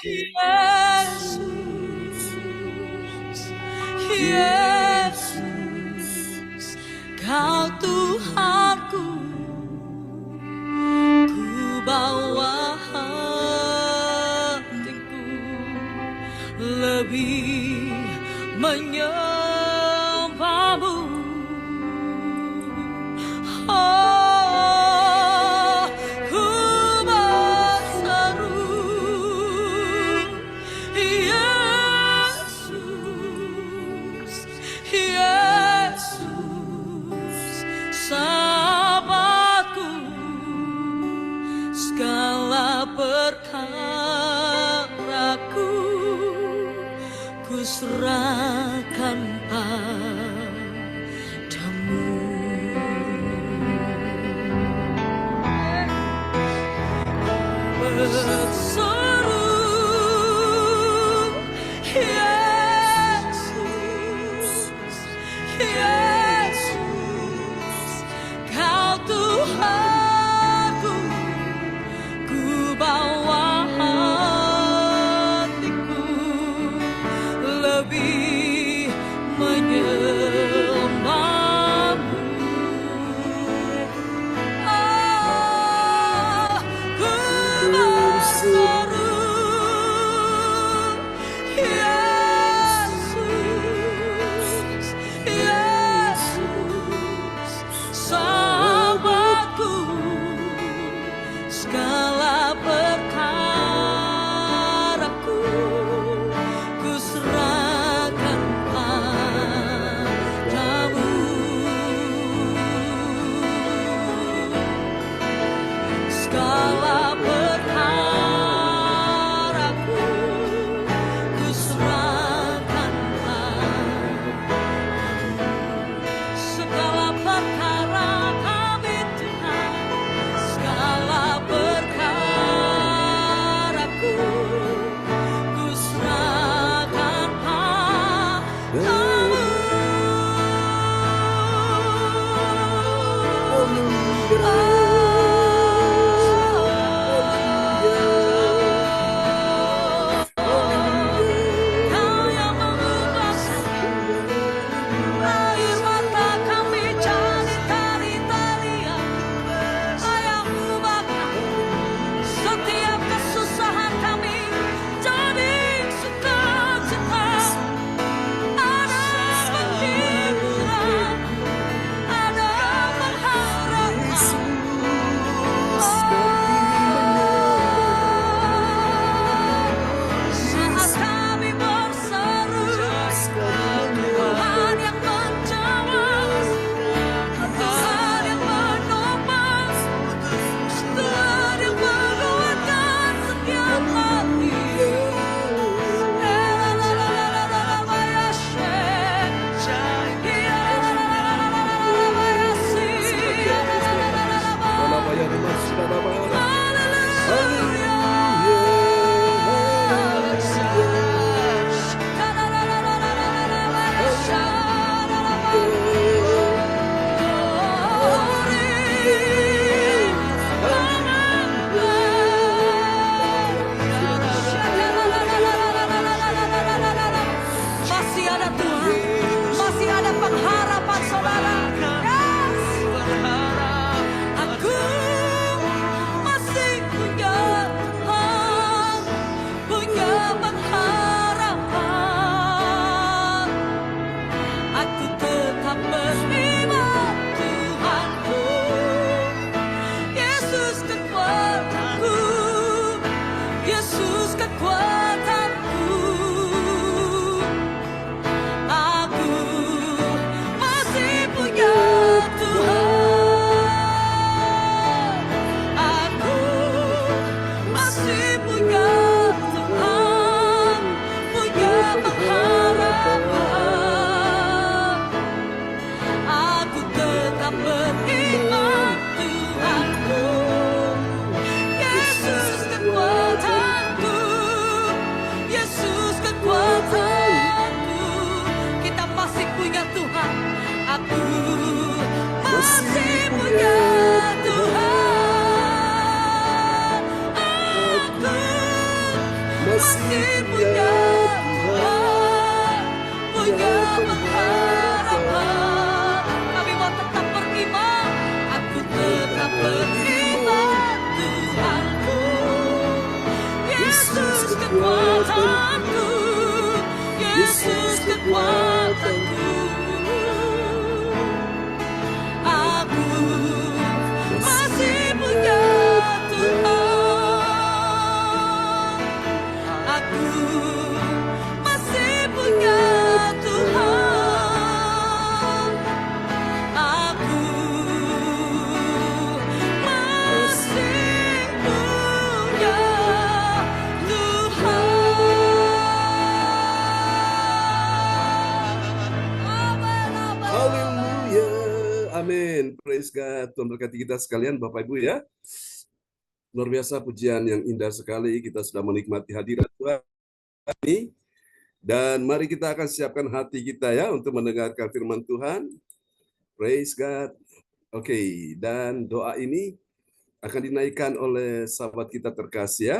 Yesus, Yesus, Kau Tuhanku, ku bawa hatiku lebih menyembahmu. Oh, ku berseru, Yesus, Yesus, sahabatku, segala perkaraku ku serahkan padamu. Berseru, Yesus, Yesus, Kau Tuhanku, ku bawa hatiku lebih menyembahmu. Oh, ku berseru, Yesus, Yesus, sahabatku, segala perkaraku ku serahkan padamu. Segala perkaraku ku serahkan padamu. Segala perkara kami Tuhan, segala perkaraku ku serahkan padamu. Kau yang mengubahkan air mata kami jadi tari-tarian, Kau yang mengubahkan setiap kesusahan kami jadi sukacita. Ada penghiburan, ada pengharapan. Saat kami berseru, Tuhan yang menjawab, Tuhan yang menopang, Tuhan yang menguatkan setiap hati. Masih ada Tuhan, masih ada pengharapan saudara. Yes. Aku masih punya Tuhan, punya pengharapan. Aku tetap beriman Tuhanku, Yesus kekuatanku, Yesus kekuatanku. Aku masih punya Tuhan, aku masih punya Tuhan, punya pengharapan. Aku tetap beriman Tuhanku, Yesus kekuatanku, masih punya Tuhan, punya pengharapan. Kami mau tetap beriman, aku tetap beriman Tuhanku. Yesus kekuatanku, Yesus kekuatanku. Aku masih punya Tuhan, aku masih punya Tuhan, aku masih punya Tuhan. Amin, amin. Haleluya. Amin. Praise God. Tuhan berkati kita sekalian Bapak Ibu ya. Luar biasa pujian yang indah sekali. Kita sudah menikmati hadirat Tuhan ini. Dan mari kita akan siapkan hati kita ya untuk mendengarkan firman Tuhan. Praise God. Oke, dan doa ini akan dinaikkan oleh sahabat kita terkasih ya.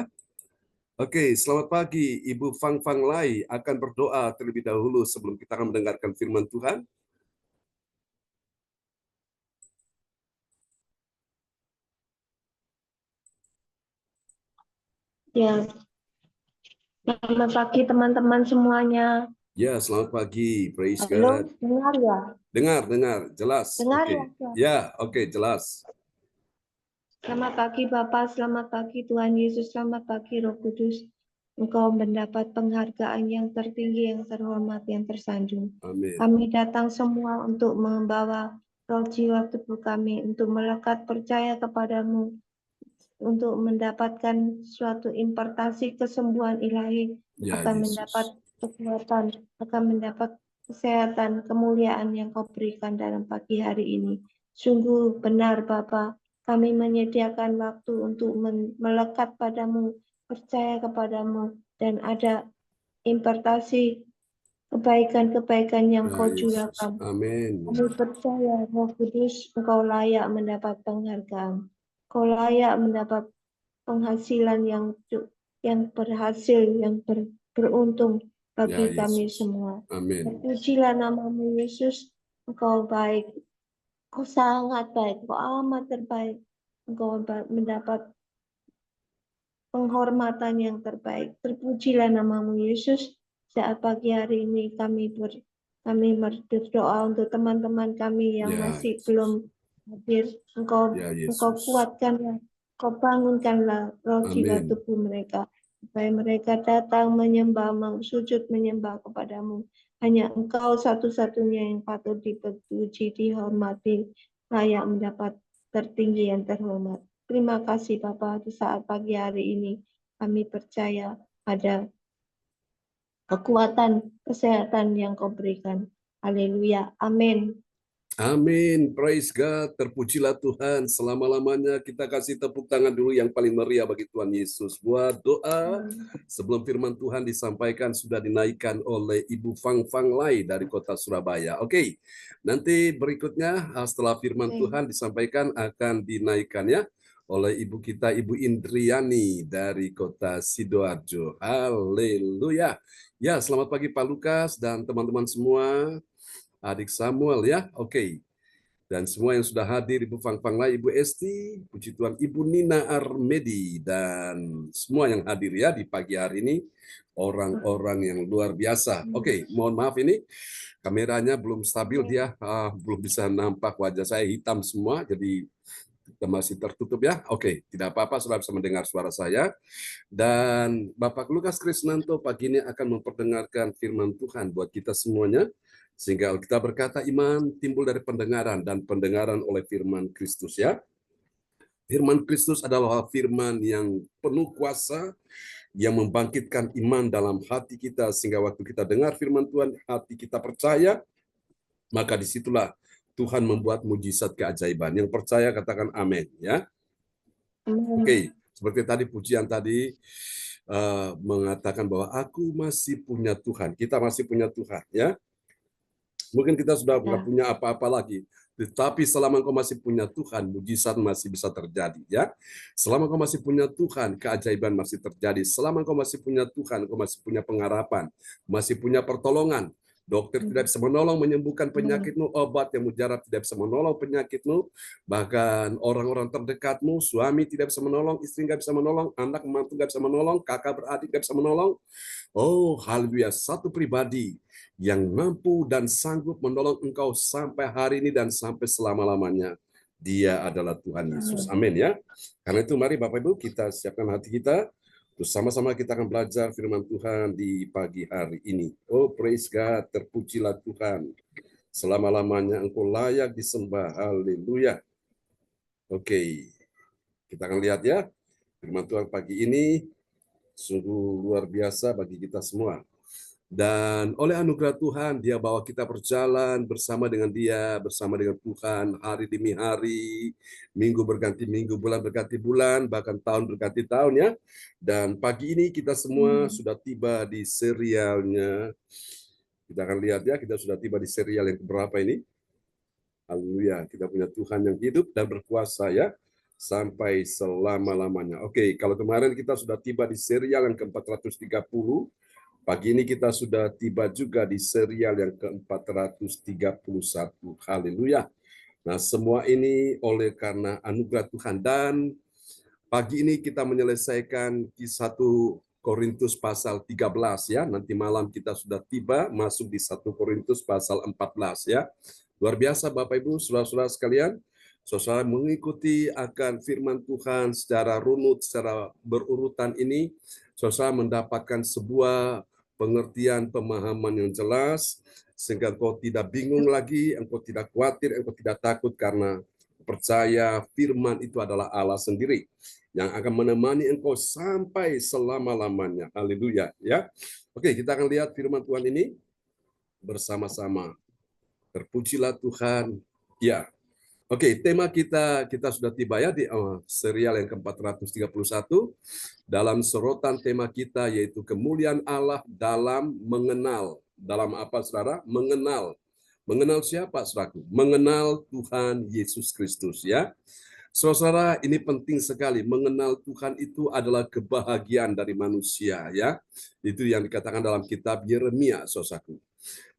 Oke, selamat pagi Ibu Fang Fang Lai akan berdoa terlebih dahulu sebelum kita akan mendengarkan firman Tuhan. Ya, selamat pagi teman-teman semuanya. Ya, selamat pagi. Praise Halo, God. dengar ya? Dengar, jelas. Dengar Oke. ya? Kak? Ya, oke, jelas. Selamat pagi Bapak, selamat pagi Tuhan Yesus, selamat pagi Roh Kudus. Engkau mendapat penghargaan yang tertinggi, yang terhormat, yang tersanjung. Amin. Kami datang semua untuk membawa roh jiwa tubuh kami, untuk melekat percaya kepadamu, untuk mendapatkan suatu impartasi kesembuhan ilahi, Ya, akan Yesus. mendapat kekuatan, akan mendapat kesehatan, kemuliaan yang kau berikan dalam pagi hari ini. Sungguh benar Bapa, kami menyediakan waktu untuk melekat padamu, percaya kepadamu, dan ada impartasi kebaikan-kebaikan yang Ya, kau Yesus. curahkan. Amin. Kami percaya Roh Kudus, Engkau layak mendapat penghargaan. Kau layak mendapat penghasilan yang berhasil, yang beruntung bagi Ya, kami Yesus. semua. Amin. Terpujilah namamu Yesus, Engkau baik, Engkau sangat baik, Engkau amat terbaik. Engkau mendapat penghormatan yang terbaik. Terpujilah namamu Yesus. Saat pagi hari ini kami berdoa untuk teman-teman kami yang Ya, masih Yesus. belum hadir. Engkau Ya, Engkau Yesus. kuatkanlah, Engkau bangunkanlah roh jiwa Amin. tubuh mereka, supaya mereka datang menyembah, sujud menyembah kepadamu. Hanya Engkau satu-satunya yang patut dipuji, dihormati, layak mendapat tertinggi yang terhormat. Terima kasih Bapak, di saat pagi hari ini kami percaya ada kekuatan kesehatan yang kau berikan. Haleluya. Amin. Amin. Praise God. Terpujilah Tuhan. Selama-lamanya kita kasih tepuk tangan dulu yang paling meriah bagi Tuhan Yesus. Buat doa sebelum firman Tuhan disampaikan sudah dinaikkan oleh Ibu Fang Fang Lai dari kota Surabaya. Oke. Nanti berikutnya setelah firman Tuhan disampaikan akan dinaikkan ya oleh ibu kita Ibu Indriani dari kota Sidoarjo. Haleluya. Ya, selamat pagi Pak Lukas dan teman-teman semua. Adik Samuel ya, oke. Dan semua yang sudah hadir, Ibu Fang Fang Lai, Ibu Esti, puji Tuhan, Ibu Nina Armedi, dan semua yang hadir ya di pagi hari ini, orang-orang yang luar biasa. Oke, mohon maaf ini kameranya belum stabil dia, belum bisa nampak wajah saya, hitam semua, jadi kita masih tertutup ya. Oke, tidak apa-apa, sudah bisa mendengar suara saya. Dan Bapak Lukas Krisnanto pagi ini akan memperdengarkan firman Tuhan buat kita semuanya. Sehingga kita berkata iman timbul dari pendengaran dan pendengaran oleh firman Kristus ya. Firman Kristus adalah firman yang penuh kuasa yang membangkitkan iman dalam hati kita sehingga waktu kita dengar firman Tuhan hati kita percaya maka disitulah Tuhan membuat mujizat keajaiban. Yang percaya katakan amin ya. Oke, seperti tadi pujian tadi mengatakan bahwa aku masih punya Tuhan. Kita masih punya Tuhan ya. Mungkin kita sudah nggak punya apa-apa lagi, Tetapi selama engkau masih punya Tuhan, mujizat masih bisa terjadi, ya. Selama engkau masih punya Tuhan, keajaiban masih terjadi. Selama engkau masih punya Tuhan, engkau masih punya pengharapan, masih punya pertolongan. Dokter tidak bisa menolong menyembuhkan penyakitmu, obat yang mujarab tidak bisa menolong penyakitmu, bahkan orang-orang terdekatmu, suami tidak bisa menolong, istri nggak bisa menolong, anak mantu nggak bisa menolong, kakak beradik nggak bisa menolong. Oh, haleluya, satu pribadi yang mampu dan sanggup menolong engkau sampai hari ini dan sampai selama-lamanya. Dia adalah Tuhan Yesus. Amin ya. Karena itu mari Bapak Ibu kita siapkan hati kita. Terus sama-sama kita akan belajar firman Tuhan di pagi hari ini. Oh, praise God, terpujilah Tuhan. Selama-lamanya engkau layak disembah. Haleluya. Oke, kita akan lihat ya. Firman Tuhan pagi ini sungguh luar biasa bagi kita semua. Dan oleh anugerah Tuhan, Dia bawa kita berjalan bersama dengan Dia, bersama dengan Tuhan, hari demi hari, minggu berganti minggu, bulan berganti bulan, bahkan tahun berganti tahun ya. Dan pagi ini kita semua sudah tiba di serialnya. Kita akan lihat ya, kita sudah tiba di serial yang keberapa ini. Haleluya, kita punya Tuhan yang hidup dan berkuasa ya, sampai selama-lamanya. Oke, kalau kemarin kita sudah tiba di serial yang ke-430, pagi ini kita sudah tiba juga di serial yang ke-431. Haleluya. Nah, semua ini oleh karena anugerah Tuhan. Dan pagi ini kita menyelesaikan di 1 Korintus pasal 13 ya. Nanti malam kita sudah tiba masuk di 1 Korintus pasal 14 ya. Luar biasa Bapak Ibu, saudara-saudara sekalian. Saudara mengikuti akan firman Tuhan secara runut, secara berurutan ini, saudara mendapatkan sebuah pengertian, pemahaman yang jelas, sehingga engkau tidak bingung lagi, engkau tidak khawatir, engkau tidak takut, karena percaya firman itu adalah Allah sendiri yang akan menemani engkau sampai selama-lamanya. Haleluya ya. Oke, kita akan lihat firman Tuhan ini bersama-sama. Terpujilah Tuhan. Ya. Oke, tema kita sudah tiba ya di serial yang ke-431 dalam sorotan tema kita yaitu kemuliaan Allah dalam mengenal. Dalam apa saudara? Mengenal. Mengenal siapa saudaraku? Mengenal Tuhan Yesus Kristus ya. Saudara, ini penting sekali. Mengenal Tuhan itu adalah kebahagiaan dari manusia ya. Itu yang dikatakan dalam kitab Yeremia, saudaraku.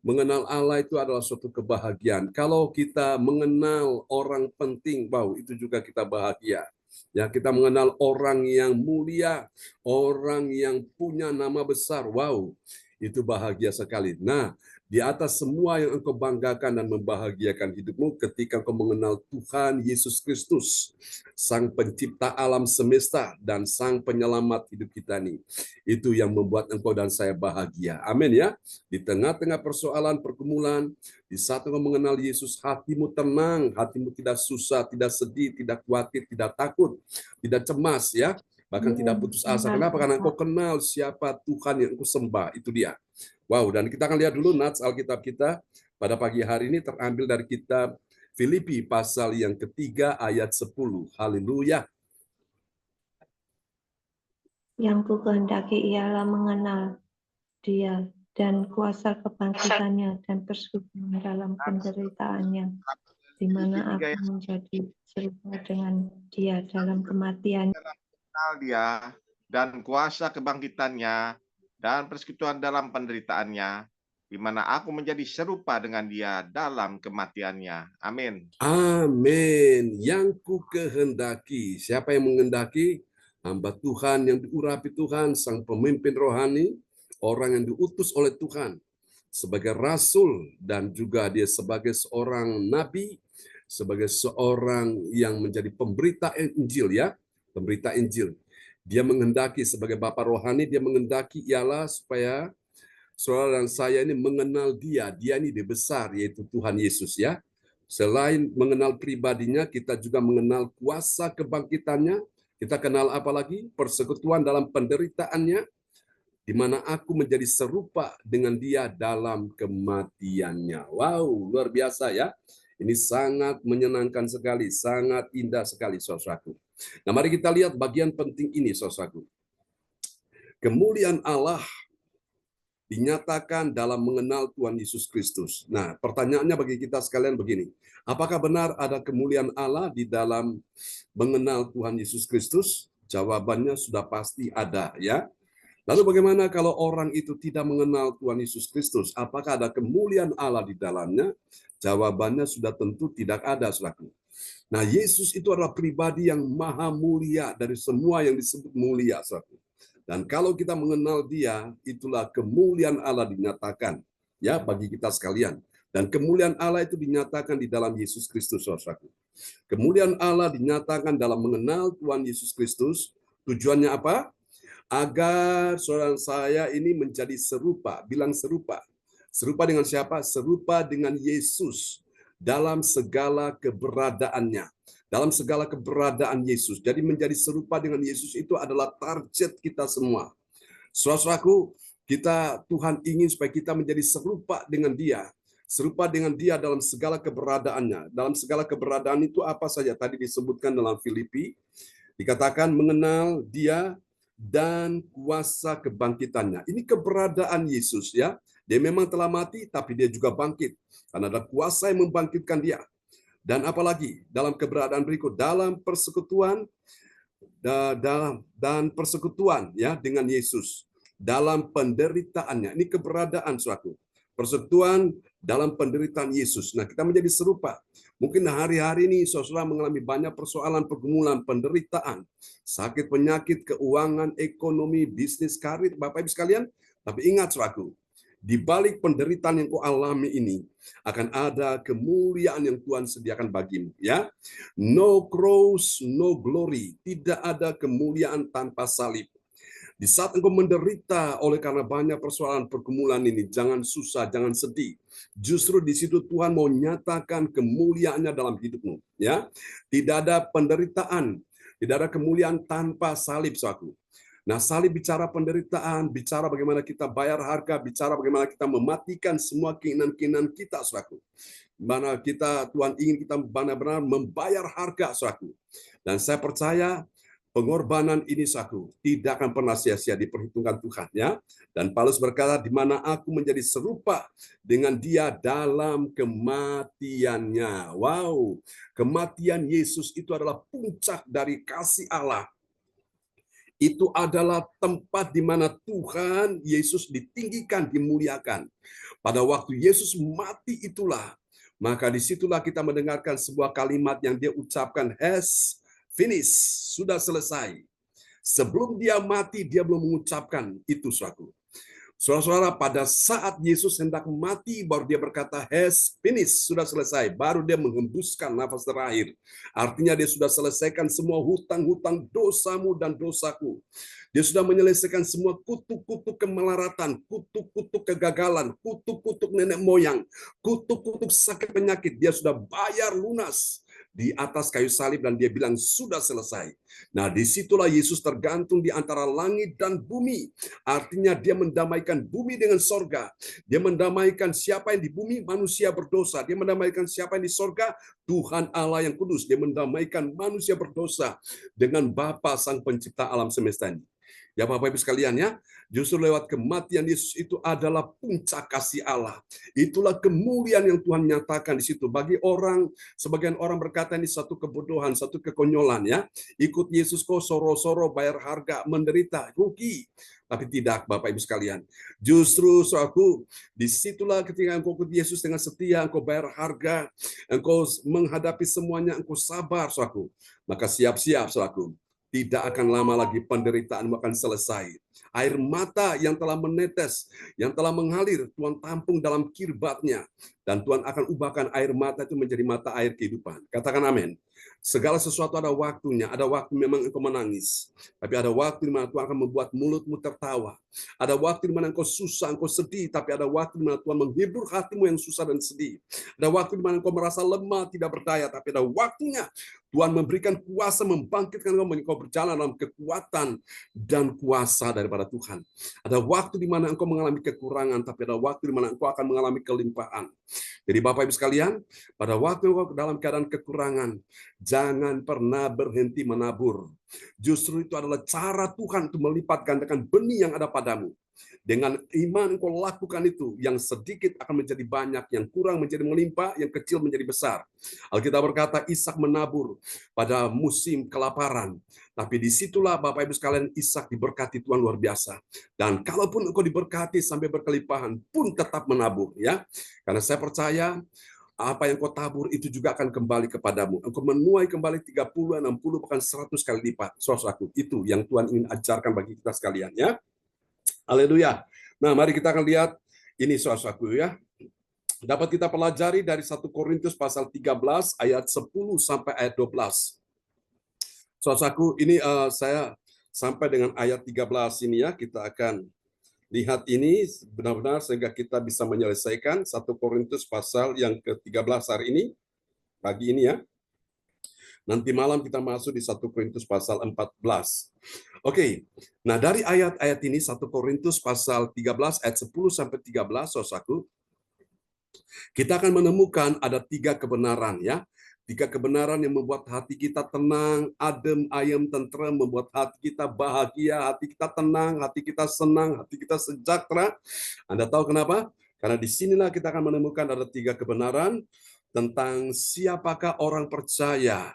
Mengenal Allah itu adalah suatu kebahagiaan. Kalau kita mengenal orang penting, wow, itu juga kita bahagia. Ya, kita mengenal orang yang mulia, orang yang punya nama besar, wow, itu bahagia sekali. Nah, di atas semua yang engkau banggakan dan membahagiakan hidupmu ketika engkau mengenal Tuhan Yesus Kristus, Sang Pencipta alam semesta dan Sang Penyelamat hidup kita nih. Itu yang membuat engkau dan saya bahagia. Amin ya. Di tengah-tengah persoalan, pergumulan, di saat engkau mengenal Yesus, hatimu tenang, hatimu tidak susah, tidak sedih, tidak khawatir, tidak takut, tidak cemas ya. Bahkan tidak putus asa. Kenapa? Karena engkau kenal siapa Tuhan yang engkau sembah. Itu dia. Wow, dan kita akan lihat dulu nats Alkitab kita pada pagi hari ini terambil dari kitab Filipi pasal yang ketiga ayat 10. Haleluya. Yang ku kehendaki ialah mengenal Dia dan kuasa kebangkitannya dan persekutuan dalam penderitaannya, di mana aku menjadi serupa dengan Dia dalam kematian. Kenal Dia dan kuasa kebangkitannya dan persekutuan dalam penderitaannya, di mana aku menjadi serupa dengan Dia dalam kematiannya. Amin. Amin. Yang ku kehendaki. Siapa yang menghendaki? Hamba Tuhan yang diurapi Tuhan, sang pemimpin rohani, orang yang diutus oleh Tuhan sebagai rasul, dan juga dia sebagai seorang nabi, sebagai seorang yang menjadi pemberita Injil ya, pemberita Injil. Dia menghendaki sebagai Bapa rohani, dia menghendaki ialah supaya saudara dan saya ini mengenal dia ini dia besar, yaitu Tuhan Yesus ya. Selain mengenal pribadinya, kita juga mengenal kuasa kebangkitannya. Kita kenal apa lagi? Persekutuan dalam penderitaannya, di mana aku menjadi serupa dengan dia dalam kematiannya. Wow, luar biasa ya. Ini sangat menyenangkan sekali, sangat indah sekali, saudaraku. Nah, mari kita lihat bagian penting ini, saudaraku. Kemuliaan Allah dinyatakan dalam mengenal Tuhan Yesus Kristus. Nah, pertanyaannya bagi kita sekalian begini. Apakah benar ada kemuliaan Allah di dalam mengenal Tuhan Yesus Kristus? Jawabannya sudah pasti ada, ya. Lalu bagaimana kalau orang itu tidak mengenal Tuhan Yesus Kristus? Apakah ada kemuliaan Allah di dalamnya? Jawabannya sudah tentu tidak ada, saudaraku. Nah, Yesus itu adalah pribadi yang maha mulia dari semua yang disebut mulia, saudaraku. Dan kalau kita mengenal Dia, itulah kemuliaan Allah dinyatakan, ya, bagi kita sekalian. Dan kemuliaan Allah itu dinyatakan di dalam Yesus Kristus, saudaraku. Kemuliaan Allah dinyatakan dalam mengenal Tuhan Yesus Kristus. Tujuannya apa? Agar saudara saya ini menjadi serupa, bilang serupa. Serupa dengan siapa? Serupa dengan Yesus dalam segala keberadaannya. Dalam segala keberadaan Yesus. Jadi menjadi serupa dengan Yesus itu adalah target kita semua. Saudaraku, Tuhan ingin supaya kita menjadi serupa dengan Dia. Serupa dengan Dia dalam segala keberadaannya. Dalam segala keberadaan itu apa saja? Tadi disebutkan dalam Filipi, dikatakan mengenal Dia dan kuasa kebangkitannya. Ini keberadaan Yesus, ya. Dia memang telah mati, tapi Dia juga bangkit. Karena ada kuasa yang membangkitkan Dia. Dan apalagi dalam keberadaan berikut, dalam persekutuan dan persekutuan, ya, dengan Yesus. Dalam penderitaannya. Ini keberadaan suatu. Persekutuan dalam penderitaan Yesus. Nah, kita menjadi serupa. Mungkin hari-hari ini saudara mengalami banyak persoalan, pergumulan, penderitaan, sakit, penyakit, keuangan, ekonomi, bisnis, karir, Bapak Ibu sekalian. Tapi ingat saudaraku, di balik penderitaan yang kau alami ini akan ada kemuliaan yang Tuhan sediakan bagimu, ya. No cross, no glory. Tidak ada kemuliaan tanpa salib. Di saat engkau menderita oleh karena banyak persoalan pergumulan ini, jangan susah, jangan sedih. Justru di situ Tuhan mau nyatakan kemuliaannya dalam hidupmu, ya. Tidak ada penderitaan, tidak ada kemuliaan tanpa salib, saudaraku. Nah, salib bicara penderitaan, bicara bagaimana kita bayar harga, bicara bagaimana kita mematikan semua keinginan-keinginan kita, saudaraku. Mana Tuhan ingin kita benar-benar membayar harga, saudaraku. Dan saya percaya pengorbanan ini, saudaraku, tidak akan pernah sia-sia diperhitungkan Tuhan, ya. Dan Paulus berkata, di mana aku menjadi serupa dengan Dia dalam kematiannya. Wow, kematian Yesus itu adalah puncak dari kasih Allah. Itu adalah tempat di mana Tuhan Yesus ditinggikan, dimuliakan. Pada waktu Yesus mati itulah, maka disitulah kita mendengarkan sebuah kalimat yang Dia ucapkan, has finish, sudah selesai. Sebelum Dia mati, Dia belum mengucapkan itu, saudaraku. Saudara-saudara, pada saat Yesus hendak mati, baru Dia berkata, has finished, sudah selesai. Baru Dia menghembuskan nafas terakhir. Artinya Dia sudah selesaikan semua hutang-hutang dosamu dan dosaku. Dia sudah menyelesaikan semua kutuk-kutuk kemelaratan, kutuk-kutuk kegagalan, kutuk-kutuk nenek moyang, kutuk-kutuk sakit penyakit. Dia sudah bayar lunas di atas kayu salib dan Dia bilang sudah selesai. Nah, disitulah Yesus tergantung di antara langit dan bumi. Artinya Dia mendamaikan bumi dengan sorga. Dia mendamaikan siapa yang di bumi, manusia berdosa. Dia mendamaikan siapa yang di sorga, Tuhan Allah yang kudus. Dia mendamaikan manusia berdosa dengan Bapa Sang Pencipta alam semesta ini. Ya Bapak Ibu sekalian, ya, justru lewat kematian Yesus itu adalah puncak kasih Allah. Itulah kemuliaan yang Tuhan nyatakan di situ. Bagi orang, sebagian orang berkata ini satu kebodohan, satu kekonyolan, ya. Ikut Yesus kok soro-soro, bayar harga, menderita, rugi. Tapi tidak, Bapak Ibu sekalian. Justru, saudaraku, disitulah ketika engkau ikut Yesus dengan setia, engkau bayar harga, engkau menghadapi semuanya, engkau sabar, saudaraku. Maka siap-siap, saudaraku. Tidak akan lama lagi penderitaanmu akan selesai. Air mata yang telah menetes, yang telah mengalir, Tuhan tampung dalam kirbatnya. Dan Tuhan akan ubahkan air mata itu menjadi mata air kehidupan. Katakan amin. Segala sesuatu ada waktunya. Ada waktu memang engkau menangis. Tapi ada waktu di mana Tuhan akan membuat mulutmu tertawa. Ada waktu di mana engkau susah, engkau sedih. Tapi ada waktu di mana Tuhan menghibur hatimu yang susah dan sedih. Ada waktu di mana engkau merasa lemah, tidak berdaya. Tapi ada waktunya Tuhan memberikan kuasa, membangkitkan engkau berjalan dalam kekuatan dan kuasa daripada Tuhan. Ada waktu di mana engkau mengalami kekurangan, tapi ada waktu di mana engkau akan mengalami kelimpahan. Jadi Bapak Ibu sekalian, pada waktu engkau dalam keadaan kekurangan, jangan pernah berhenti menabur. Justru itu adalah cara Tuhan untuk melipat gandakan benih yang ada padamu. Dengan iman engkau lakukan itu, yang sedikit akan menjadi banyak, yang kurang menjadi melimpah, yang kecil menjadi besar. Alkitab berkata Ishak menabur pada musim kelaparan. Tapi disitulah Bapak Ibu sekalian, Ishak diberkati Tuhan luar biasa. Dan kalaupun engkau diberkati sampai berkelimpahan pun tetap menabur, ya. Karena saya percaya apa yang kau tabur itu juga akan kembali kepadamu. Engkau menuai kembali 30, 60, bahkan 100 kali lipat. Saudaraku, itu yang Tuhan ingin ajarkan bagi kita sekalian, ya. Haleluya. Nah, mari kita akan lihat ini, saudaraku, ya. Dapat kita pelajari dari 1 Korintus pasal 13 ayat 10 sampai ayat 12. Saudaraku, ini saya sampai dengan ayat 13 ini, ya. Kita akan lihat ini benar-benar sehingga kita bisa menyelesaikan 1 Korintus pasal yang ke-13 hari ini, pagi ini, ya. Nanti malam kita masuk di 1 Korintus pasal 14. Oke, nah dari ayat-ayat ini 1 Korintus pasal 13 ayat 10 sampai 13, saudaraku, kita akan menemukan ada 3 kebenaran, ya. 3 kebenaran yang membuat hati kita tenang, adem, ayem, tentrem, membuat hati kita bahagia, hati kita tenang, hati kita senang, hati kita sejahtera. Anda tahu kenapa? Karena disinilah kita akan menemukan ada 3 kebenaran tentang siapakah orang percaya.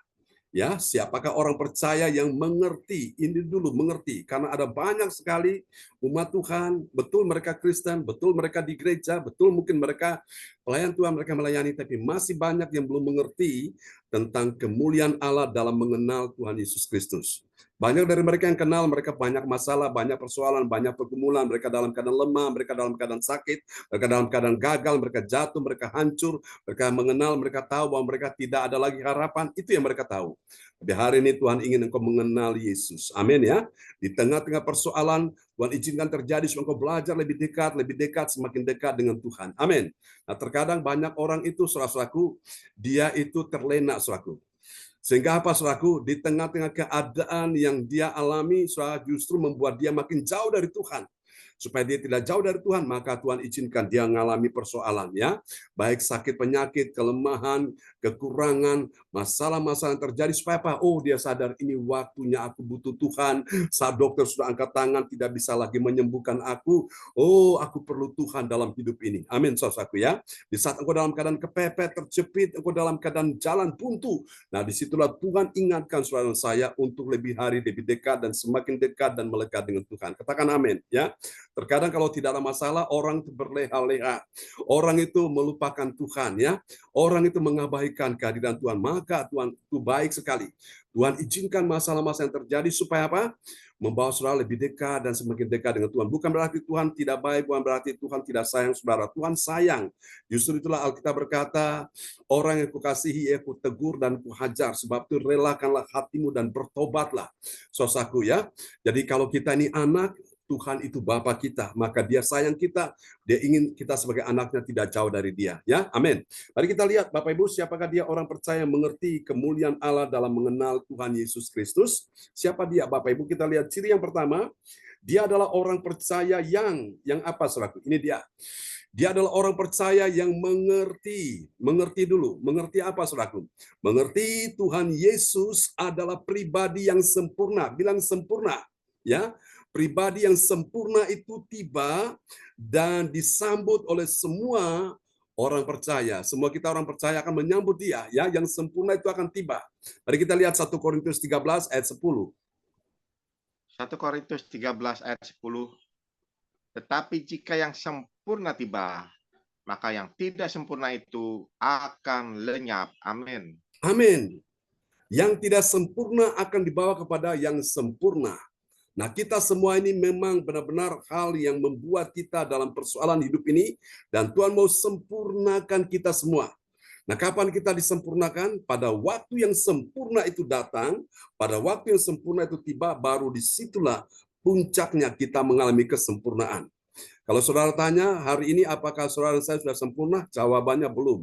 Ya, siapakah orang percaya yang mengerti? Ini dulu mengerti, karena ada banyak sekali umat Tuhan, betul mereka Kristen, betul mereka di gereja, betul mungkin mereka pelayan Tuhan, mereka melayani, tapi masih banyak yang belum mengerti tentang kemuliaan Allah dalam mengenal Tuhan Yesus Kristus. Banyak dari mereka yang kenal, mereka banyak masalah, banyak persoalan, banyak pergumulan, mereka dalam keadaan lemah, mereka dalam keadaan sakit, mereka dalam keadaan gagal, mereka jatuh, mereka hancur, mereka mengenal, mereka tahu bahwa mereka tidak ada lagi harapan, itu yang mereka tahu. Tapi hari ini Tuhan ingin engkau mengenal Yesus. Amin, ya. Di tengah-tengah persoalan, Tuhan izinkan terjadi supaya engkau belajar lebih dekat, semakin dekat dengan Tuhan. Amin. Nah, terkadang banyak orang itu, saudaraku, dia itu terlena, saudaraku. Sehingga apa, saudaraku? Di tengah-tengah keadaan yang dia alami, saudara, justru membuat dia makin jauh dari Tuhan. Supaya dia tidak jauh dari Tuhan, maka Tuhan izinkan dia mengalami persoalan, ya. Baik sakit, penyakit, kelemahan, kekurangan, masalah-masalah yang terjadi, supaya apa? Oh, dia sadar ini waktunya aku butuh Tuhan. Saat dokter sudah angkat tangan, tidak bisa lagi menyembuhkan aku. Oh, aku perlu Tuhan dalam hidup ini. Amin, saudaraku, ya. Di saat engkau dalam keadaan kepepet, terjepit, engkau dalam keadaan jalan buntu, nah disitulah Tuhan ingatkan saudara saya untuk lebih hari lebih dekat dan semakin dekat dan melekat dengan Tuhan. Katakan amin, ya. Terkadang kalau tidak ada masalah, orang itu berleha-leha. Orang itu melupakan Tuhan, ya. Orang itu mengabaikan kehadiran Tuhan. Maka Tuhan itu baik sekali. Tuhan izinkan masalah-masalah yang terjadi supaya apa? Membawa saudara lebih dekat dan semakin dekat dengan Tuhan. Bukan berarti Tuhan tidak baik, bukan berarti Tuhan tidak sayang saudara. Tuhan sayang. Justru itulah Alkitab berkata, orang yang kukasihi, aku tegur dan kuhajar. Sebab itu relakanlah hatimu dan bertobatlah. Saudaraku, ya. Jadi kalau kita ini anak, Tuhan itu Bapa kita, maka Dia sayang kita, Dia ingin kita sebagai anaknya tidak jauh dari Dia, ya. Amin. Mari kita lihat Bapak Ibu, siapakah dia orang percaya mengerti kemuliaan Allah dalam mengenal Tuhan Yesus Kristus? Siapa dia Bapak Ibu? Kita lihat ciri yang pertama, dia adalah orang percaya yang apa, saudaraku? Ini dia. Dia adalah orang percaya yang mengerti. Mengerti dulu. Mengerti apa, saudaraku? Mengerti Tuhan Yesus adalah pribadi yang sempurna. Bilang sempurna, ya. Pribadi yang sempurna itu tiba dan disambut oleh semua orang percaya. Semua kita orang percaya akan menyambut dia, ya, yang sempurna itu akan tiba. Mari kita lihat 1 Korintus 13 ayat 10. 1 Korintus 13 ayat 10. Tetapi jika yang sempurna tiba, maka yang tidak sempurna itu akan lenyap. Amin. Amin. Yang tidak sempurna akan dibawa kepada yang sempurna. Nah, kita semua ini memang benar-benar hal yang membuat kita dalam persoalan hidup ini, dan Tuhan mau sempurnakan kita semua. Nah, kapan kita disempurnakan? Pada waktu yang sempurna itu datang, pada waktu yang sempurna itu tiba, baru disitulah puncaknya kita mengalami kesempurnaan. Kalau saudara tanya, hari ini apakah saudara saya sudah sempurna? Jawabannya belum.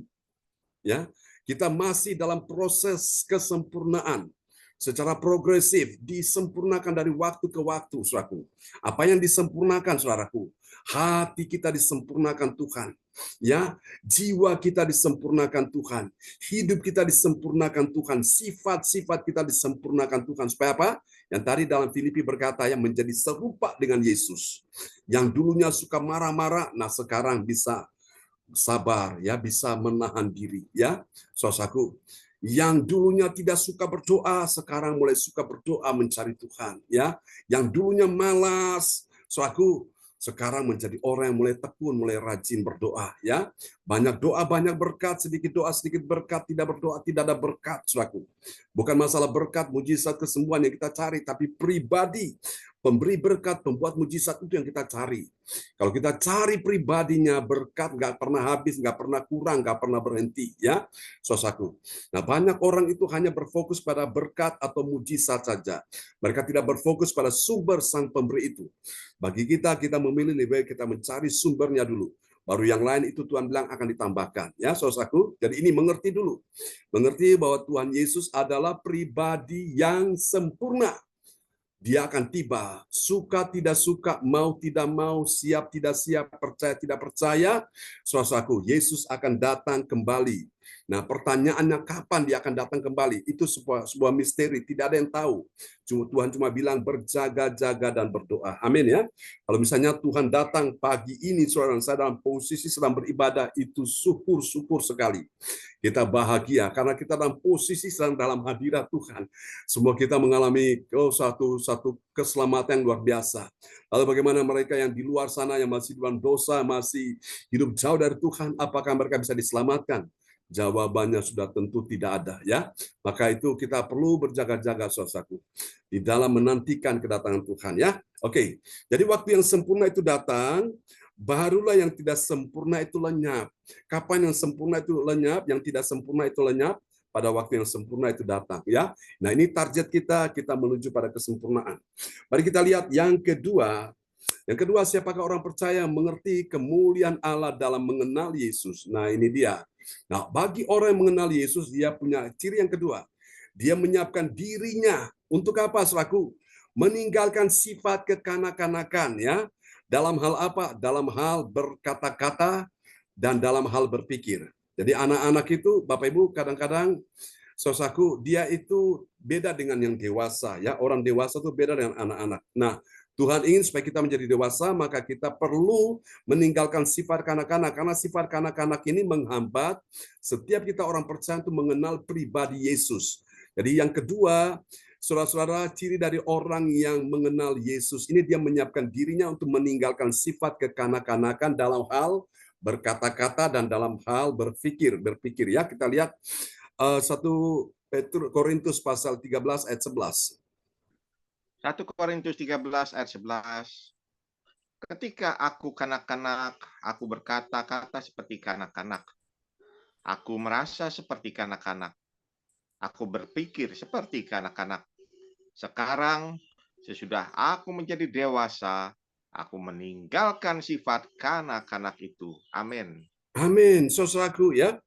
Ya, kita masih dalam proses kesempurnaan. Secara progresif, disempurnakan dari waktu ke waktu, saudaraku. Apa yang disempurnakan, saudaraku? Hati kita disempurnakan Tuhan. Ya, jiwa kita disempurnakan Tuhan, hidup kita disempurnakan Tuhan, sifat-sifat kita disempurnakan Tuhan. Supaya apa? Yang tadi dalam Filipi berkata yang menjadi serupa dengan Yesus. Yang dulunya suka marah-marah, nah sekarang bisa sabar, ya, bisa menahan diri, ya. Saudaraku, yang dulunya tidak suka berdoa, sekarang mulai suka berdoa mencari Tuhan, ya. Yang dulunya malas, saudaraku, sekarang menjadi orang yang mulai tekun, mulai rajin berdoa, ya. Banyak doa, banyak berkat, sedikit doa, sedikit berkat, tidak berdoa, tidak ada berkat, saudaraku. Bukan masalah berkat, mujizat, kesembuhan yang kita cari, tapi pribadi, pemberi berkat, pembuat mujizat itu yang kita cari. Kalau kita cari pribadinya, berkat nggak pernah habis, nggak pernah kurang, nggak pernah berhenti, ya, saudaraku. Nah, banyak orang itu hanya berfokus pada berkat atau mujizat saja. Mereka tidak berfokus pada sumber sang pemberi itu. Bagi kita memilih lebih baik kita mencari sumbernya dulu. Baru yang lain itu Tuhan bilang akan ditambahkan, ya, saudaraku. Jadi ini mengerti dulu, mengerti bahwa Tuhan Yesus adalah pribadi yang sempurna. Dia akan tiba, suka tidak suka, mau tidak mau, siap tidak siap, percaya tidak percaya, saudaraku, Yesus akan datang kembali. Nah, pertanyaannya kapan dia akan datang kembali? Itu sebuah misteri, tidak ada yang tahu. Tuhan cuma bilang berjaga-jaga dan berdoa. Amin, ya. Kalau misalnya Tuhan datang pagi ini, saudara, saya dalam posisi sedang beribadah, itu syukur sekali. Kita bahagia karena kita dalam posisi sedang dalam hadirat Tuhan. Semua kita mengalami satu keselamatan yang luar biasa. Lalu bagaimana mereka yang di luar sana yang masih dalam dosa, masih hidup jauh dari Tuhan, apakah mereka bisa diselamatkan? Jawabannya sudah tentu tidak ada, ya. Maka itu kita perlu berjaga-jaga, saudaraku, di dalam menantikan kedatangan Tuhan, ya. Oke. Jadi waktu yang sempurna itu datang, barulah yang tidak sempurna itu lenyap. Kapan yang sempurna itu lenyap, yang tidak sempurna itu lenyap? Pada waktu yang sempurna itu datang, ya. Nah, ini target kita menuju pada kesempurnaan. Mari kita lihat yang kedua. Yang kedua, siapakah orang percaya mengerti kemuliaan Allah dalam mengenal Yesus? Nah, ini dia. Nah, bagi orang yang mengenal Yesus, dia punya ciri yang kedua. Dia menyiapkan dirinya untuk apa, saudaraku? Meninggalkan sifat kekanak-kanakan, ya. Dalam hal apa? Dalam hal berkata-kata dan dalam hal berpikir. Jadi anak-anak itu, Bapak Ibu, kadang-kadang saudaraku, dia itu beda dengan yang dewasa, ya. Orang dewasa itu beda dengan anak-anak. Nah, Tuhan ingin supaya kita menjadi dewasa, maka kita perlu meninggalkan sifat kanak-kanak, karena sifat kanak-kanak ini menghambat setiap kita orang percaya untuk mengenal pribadi Yesus. Jadi yang kedua, saudara-saudara, ciri dari orang yang mengenal Yesus ini dia menyiapkan dirinya untuk meninggalkan sifat kekanak-kanakan dalam hal berkata-kata dan dalam hal berpikir, ya. Kita lihat 1 Korintus pasal 13 ayat 11. 1 Korintus 13 ayat 11. Ketika aku kanak-kanak, aku berkata-kata seperti kanak-kanak. Aku merasa seperti kanak-kanak. Aku berpikir seperti kanak-kanak. Sekarang, sesudah aku menjadi dewasa, aku meninggalkan sifat kanak-kanak itu. Amin. Amin, saudaraku, ya.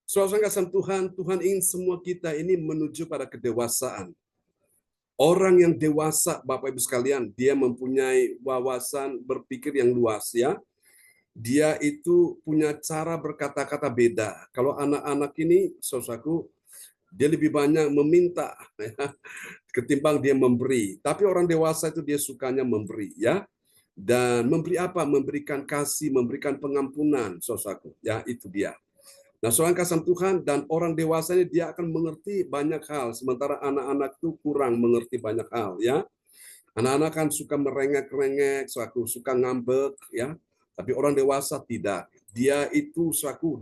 Saudara kasih Tuhan ingin semua kita ini menuju pada kedewasaan. Orang yang dewasa, Bapak Ibu sekalian, dia mempunyai wawasan berpikir yang luas, ya. Dia itu punya cara berkata-kata beda. Kalau anak-anak ini, saudaraku, dia lebih banyak meminta, ya, ketimbang dia memberi. Tapi orang dewasa itu dia sukanya memberi, ya. Dan memberi apa? Memberikan kasih, memberikan pengampunan, saudaraku. Ya, itu dia. Nah, seorang kasih Tuhan dan orang dewasa ini dia akan mengerti banyak hal, sementara anak-anak itu kurang mengerti banyak hal, ya. Anak-anak kan suka merengek-rengek, suka ngambek, ya. Tapi orang dewasa tidak. Dia itu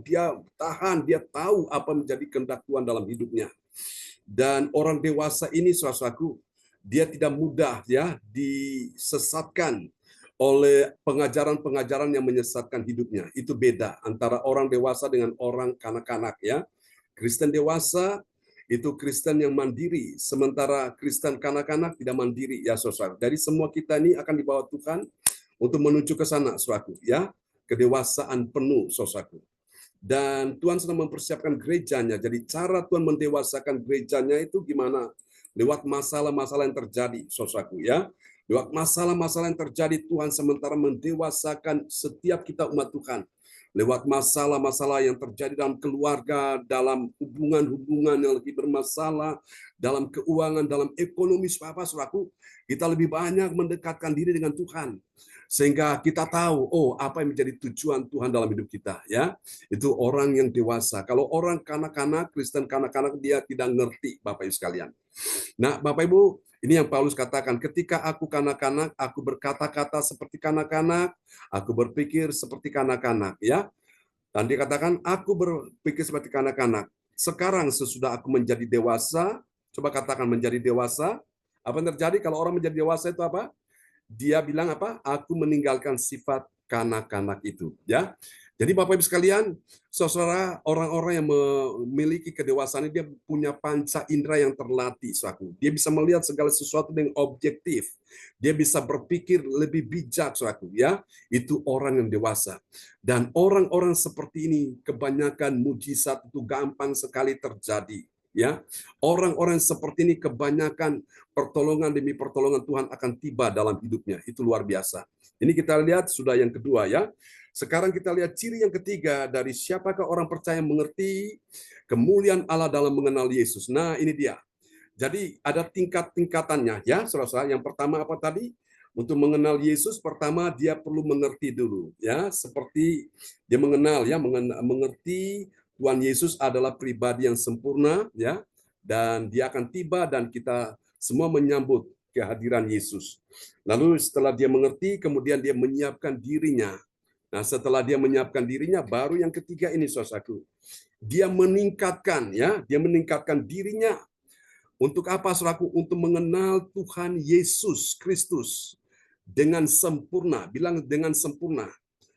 dia tahan, dia tahu apa menjadi kehendak Tuhan dalam hidupnya. Dan orang dewasa ini dia tidak mudah, ya, disesatkan oleh pengajaran-pengajaran yang menyesatkan hidupnya. Itu beda antara orang dewasa dengan orang kanak-kanak, ya. Kristen dewasa itu Kristen yang mandiri, sementara Kristen kanak-kanak tidak mandiri, ya, saudara. Dari semua kita ini akan dibawa Tuhan untuk menuju ke sana, saudaraku, ya. Kedewasaan penuh, saudaraku. Dan Tuhan sedang mempersiapkan gerejanya. Jadi cara Tuhan mendewasakan gerejanya itu gimana? Lewat masalah-masalah yang terjadi, saudaraku, ya. Lewat masalah-masalah yang terjadi, Tuhan sementara mendewasakan setiap kita umat Tuhan. lewat masalah-masalah yang terjadi dalam keluarga, dalam hubungan-hubungan yang lagi bermasalah, dalam keuangan, dalam ekonomi, saudaraku, kita lebih banyak mendekatkan diri dengan Tuhan. Sehingga kita tahu, oh, apa yang menjadi tujuan Tuhan dalam hidup kita, ya. Itu orang yang dewasa. Kalau orang kanak-kanak, Kristen kanak-kanak, dia tidak ngerti, Bapak Ibu sekalian. Nah, Bapak Ibu, ini yang Paulus katakan, ketika aku kanak-kanak, aku berkata-kata seperti kanak-kanak, aku berpikir seperti kanak-kanak, ya. Dan dia katakan, aku berpikir seperti kanak-kanak. Sekarang sesudah aku menjadi dewasa, coba katakan menjadi dewasa, apa yang terjadi kalau orang menjadi dewasa itu apa? Dia bilang apa? Aku meninggalkan sifat kanak-kanak itu, ya. Jadi Bapak Ibu sekalian, saudara, orang-orang yang memiliki kedewasaan ini dia punya panca indera yang terlatih, saudaraku. Dia bisa melihat segala sesuatu dengan objektif. Dia bisa berpikir lebih bijak, saudaraku, ya. Itu orang yang dewasa. Dan orang-orang seperti ini kebanyakan mujizat itu gampang sekali terjadi. Ya, orang-orang seperti ini kebanyakan pertolongan demi pertolongan Tuhan akan tiba dalam hidupnya. Itu luar biasa. Ini kita lihat sudah yang kedua, ya. Sekarang kita lihat ciri yang ketiga dari siapakah orang percaya mengerti kemuliaan Allah dalam mengenal Yesus. Nah, ini dia. Jadi ada tingkat-tingkatannya, ya, saudara. Yang pertama apa tadi? Untuk mengenal Yesus, pertama dia perlu mengerti dulu, ya. Seperti dia mengenal, ya, mengerti Tuhan Yesus adalah pribadi yang sempurna, ya, dan dia akan tiba dan kita semua menyambut kehadiran Yesus. Lalu setelah dia mengerti, kemudian dia menyiapkan dirinya. Nah, setelah dia menyiapkan dirinya, baru yang ketiga ini, saudaraku. Dia meningkatkan, ya, dia meningkatkan dirinya. Untuk apa, saudaraku? Untuk mengenal Tuhan Yesus Kristus dengan sempurna. Bilang dengan sempurna.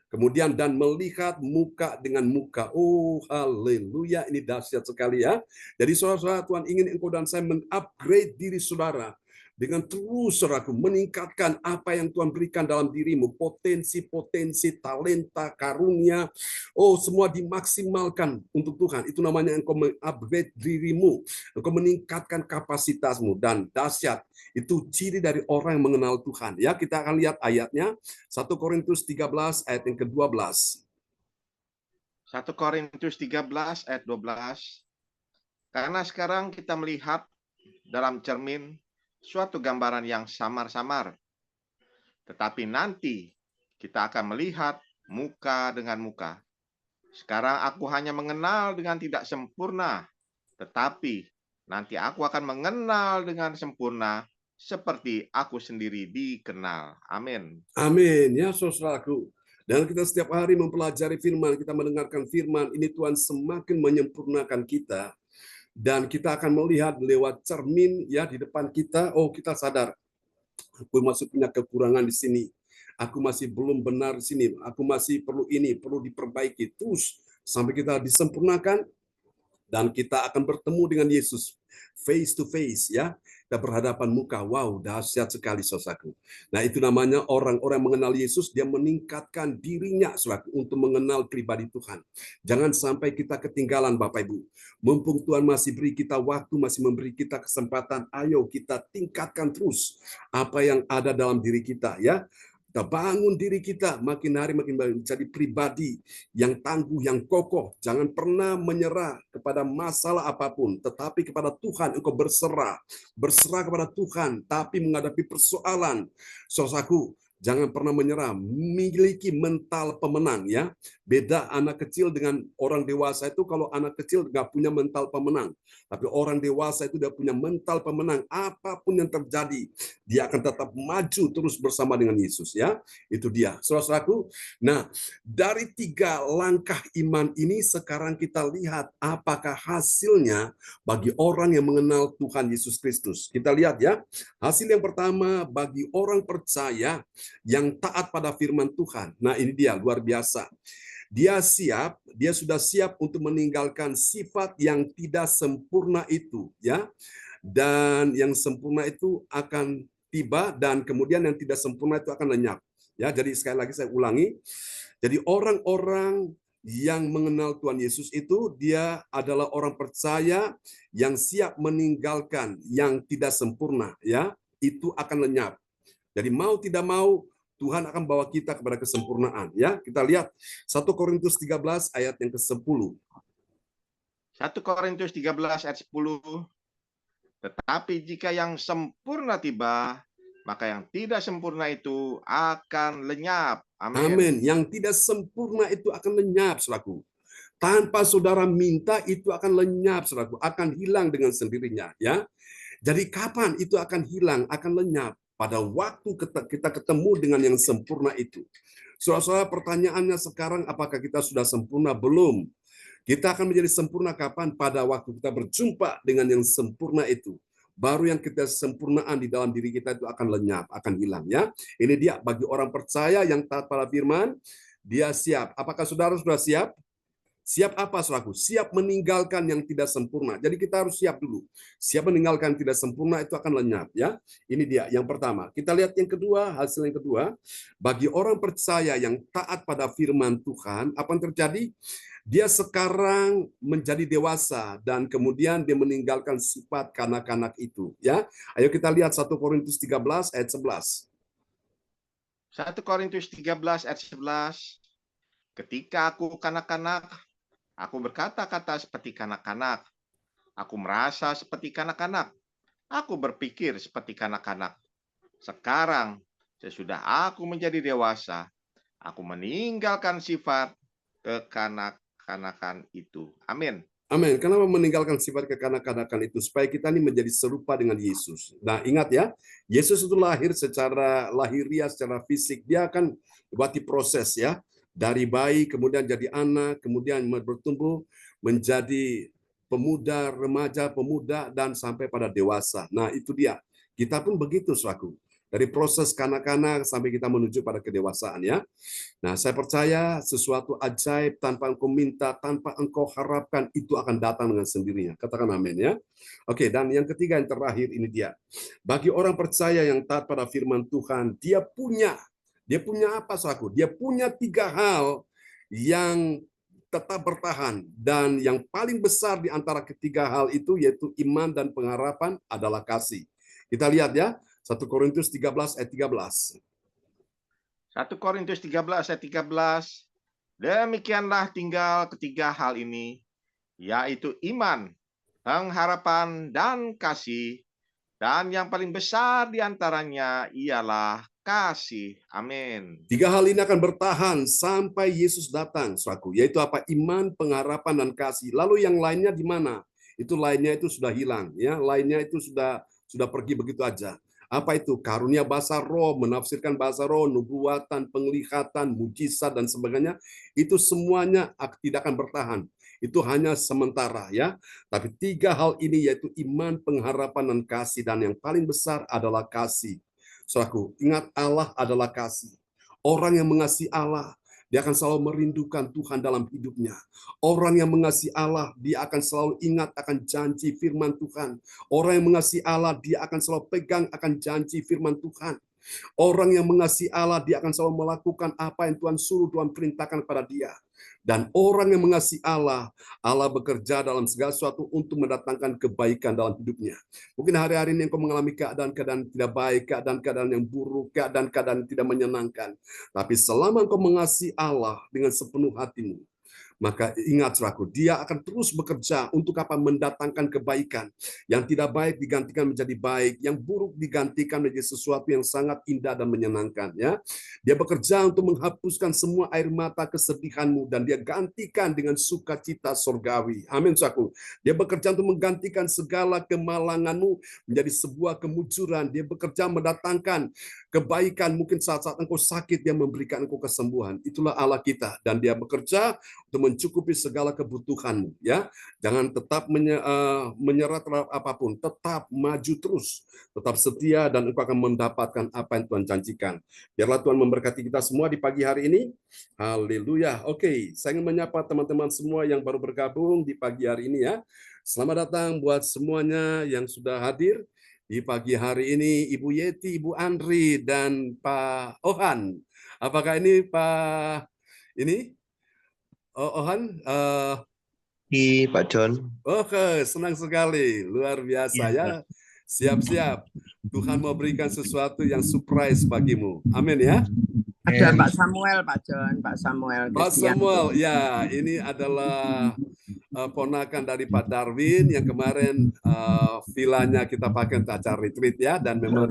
Kemudian dan melihat muka dengan muka. Oh, haleluya, ini dahsyat sekali, ya. Jadi saudara-saudara, Tuhan ingin engkau dan saya mengupgrade diri saudara dengan terus, saudaraku, meningkatkan apa yang Tuhan berikan dalam dirimu, potensi-potensi, talenta, karunia, oh, semua dimaksimalkan untuk Tuhan. Itu namanya engkau mengupgrade dirimu, engkau meningkatkan kapasitasmu, dan dahsyat. Itu ciri dari orang yang mengenal Tuhan. Ya, kita akan lihat ayatnya. 1 Korintus 13 ayat yang ke-12. 1 Korintus 13 ayat 12. Karena sekarang kita melihat dalam cermin suatu gambaran yang samar-samar. Tetapi nanti kita akan melihat muka dengan muka. Sekarang aku hanya mengenal dengan tidak sempurna. Tetapi nanti aku akan mengenal dengan sempurna seperti aku sendiri dikenal. Amin. Amin, ya saudaraku. Dan kita setiap hari mempelajari firman, kita mendengarkan firman, ini Tuhan semakin menyempurnakan kita. Dan kita akan melihat lewat cermin, ya, di depan kita, oh, kita sadar, aku masih punya kekurangan di sini. Aku masih belum benar di sini. Aku masih perlu ini, perlu diperbaiki. Terus sampai kita disempurnakan dan kita akan bertemu dengan Yesus face to face, ya. Kita berhadapan muka. Wow, dahsyat sekali, saudaraku. Nah, itu namanya orang-orang mengenal Yesus, dia meningkatkan dirinya, saudaraku, untuk mengenal pribadi Tuhan. Jangan sampai kita ketinggalan, Bapak Ibu. Mumpung Tuhan masih beri kita waktu, masih memberi kita kesempatan, ayo kita tingkatkan terus apa yang ada dalam diri kita, ya. Kita bangun diri kita makin hari makin menjadi pribadi yang tangguh, yang kokoh. Jangan pernah menyerah kepada masalah apapun, tetapi kepada Tuhan engkau berserah. Berserah kepada Tuhan, tapi menghadapi persoalan. Saudaraku, jangan pernah menyerah, miliki mental pemenang, ya. Beda anak kecil dengan orang dewasa itu, kalau anak kecil nggak punya mental pemenang. Tapi orang dewasa itu dia punya mental pemenang. Apapun yang terjadi, dia akan tetap maju terus bersama dengan Yesus, ya. Itu dia, saudaraku. Nah, dari 3 langkah iman ini sekarang kita lihat apakah hasilnya bagi orang yang mengenal Tuhan Yesus Kristus. Kita lihat, ya. Hasil yang pertama bagi orang percaya yang taat pada firman Tuhan. Nah, ini dia, luar biasa. Dia sudah siap untuk meninggalkan sifat yang tidak sempurna itu, ya. Dan yang sempurna itu akan tiba dan kemudian yang tidak sempurna itu akan lenyap. Ya, jadi sekali lagi saya ulangi. Jadi orang-orang yang mengenal Tuhan Yesus itu dia adalah orang percaya yang siap meninggalkan yang tidak sempurna, ya. Itu akan lenyap. Jadi mau tidak mau Tuhan akan bawa kita kepada kesempurnaan. Ya, kita lihat 1 Korintus 13 ayat yang ke-10. 1 Korintus 13 ayat 10. Tetapi jika yang sempurna tiba, maka yang tidak sempurna itu akan lenyap. Amin. Amin. Yang tidak sempurna itu akan lenyap, saudaraku. Tanpa saudara minta itu akan lenyap, saudaraku, akan hilang dengan sendirinya, ya. Jadi kapan itu akan hilang, akan lenyap? Pada waktu kita ketemu dengan yang sempurna itu. Saudara-saudara, pertanyaannya sekarang, apakah kita sudah sempurna? Belum. Kita akan menjadi sempurna kapan? Pada waktu kita berjumpa dengan yang sempurna itu. Baru yang kita sempurnaan di dalam diri kita itu akan lenyap, akan hilang, ya. Ini dia bagi orang percaya yang taat pada firman, dia siap. Apakah saudara sudah siap? Siap apa, saudaraku? Siap meninggalkan yang tidak sempurna. Jadi kita harus siap dulu. Siap meninggalkan tidak sempurna itu akan lenyap, ya. Ini dia yang pertama. Kita lihat yang kedua, hasil yang kedua. Bagi orang percaya yang taat pada firman Tuhan, apa yang terjadi? Dia sekarang menjadi dewasa dan kemudian dia meninggalkan sifat kanak-kanak itu, ya. Ayo kita lihat 1 Korintus 13 ayat 11. 1 Korintus 13 ayat 11. Ketika aku kanak-kanak, aku berkata-kata seperti kanak-kanak. Aku merasa seperti kanak-kanak. Aku berpikir seperti kanak-kanak. Sekarang, sesudah aku menjadi dewasa, aku meninggalkan sifat kekanak-kanakan itu. Amin. Amin. Kenapa meninggalkan sifat kekanak-kanakan itu? Supaya kita ini menjadi serupa dengan Yesus. Nah, ingat ya, Yesus itu lahir secara lahiriah, secara fisik. Dia akan lewati proses, ya. Dari bayi, kemudian jadi anak, kemudian bertumbuh menjadi pemuda, remaja, pemuda, dan sampai pada dewasa. Nah, itu dia. Kita pun begitu, saudaraku. Dari proses kanak-kanak sampai kita menuju pada kedewasaan, ya. Nah, saya percaya sesuatu ajaib tanpa engkau minta, tanpa engkau harapkan, itu akan datang dengan sendirinya. Katakan amin, ya. Oke, dan yang ketiga, yang terakhir, ini dia. Bagi orang percaya yang taat pada firman Tuhan, dia punya apa, saudaraku? Dia punya 3 hal yang tetap bertahan. Dan yang paling besar di antara ketiga hal itu, yaitu iman dan pengharapan, adalah kasih. Kita lihat ya, 1 Korintus 13 ayat 13. 1 Korintus 13 ayat 13. Demikianlah tinggal ketiga hal ini, yaitu iman, pengharapan, dan kasih. Dan yang paling besar di antaranya ialah kasih. Amin. 3 hal ini akan bertahan sampai Yesus datang, saudaraku. Yaitu apa? Iman, pengharapan, dan kasih. Lalu yang lainnya di mana? Itu lainnya itu sudah hilang, ya. Lainnya itu sudah pergi begitu aja. Apa itu? Karunia bahasa roh, menafsirkan bahasa roh, nubuatan, penglihatan, mujizat, dan sebagainya. Itu semuanya tidak akan bertahan. Itu hanya sementara, ya. Tapi 3 hal ini yaitu iman, pengharapan, dan kasih. Dan yang paling besar adalah kasih. Saudaraku, ingat Allah adalah kasih. Orang yang mengasihi Allah, dia akan selalu merindukan Tuhan dalam hidupnya. Orang yang mengasihi Allah, dia akan selalu ingat akan janji firman Tuhan. Orang yang mengasihi Allah, dia akan selalu pegang akan janji firman Tuhan. Orang yang mengasihi Allah, dia akan selalu melakukan apa yang Tuhan suruh, Tuhan perintahkan pada dia. Dan orang yang mengasihi Allah, Allah bekerja dalam segala sesuatu untuk mendatangkan kebaikan dalam hidupnya. Mungkin hari-hari ini engkau mengalami keadaan-keadaan tidak baik, keadaan-keadaan yang buruk, keadaan-keadaan yang tidak menyenangkan. Tapi selama engkau mengasihi Allah dengan sepenuh hatimu, maka ingat, saudaraku, dia akan terus bekerja untuk apa? Mendatangkan kebaikan. Yang tidak baik digantikan menjadi baik, yang buruk digantikan menjadi sesuatu yang sangat indah dan menyenangkan, ya. Dia bekerja untuk menghapuskan semua air mata kesedihanmu dan dia gantikan dengan sukacita surgawi. Amin, saudaraku. Dia bekerja untuk menggantikan segala kemalanganmu menjadi sebuah kemujuran. Dia bekerja mendatangkan kebaikan. Mungkin saat-saat engkau sakit, dia memberikan engkau kesembuhan. Itulah Allah kita, dan dia bekerja untuk mencukupi segala kebutuhanmu, ya. Jangan tetap menyerah terhadap apapun, tetap maju terus, tetap setia, dan engkau akan mendapatkan apa yang Tuhan janjikan. Biarlah Tuhan memberkati kita semua di pagi hari ini. Haleluya. Oke, saya ingin menyapa teman-teman semua yang baru bergabung di pagi hari ini, ya. Selamat datang buat semuanya yang sudah hadir di pagi hari ini, Ibu Yeti, Ibu Andri, dan Pak Ohan. Apakah ini Pak ini? Ohan? Pak John. Oke, senang sekali, luar biasa, ya. Siap-siap. Tuhan mau berikan sesuatu yang surprise bagimu. Amin ya. Ada Pak Samuel, Pak John, Pak Samuel. Pak Christian. Samuel, ya ini adalah ponakan dari Pak Darwin yang kemarin vilanya kita pakai untuk acara retreat ya, dan memang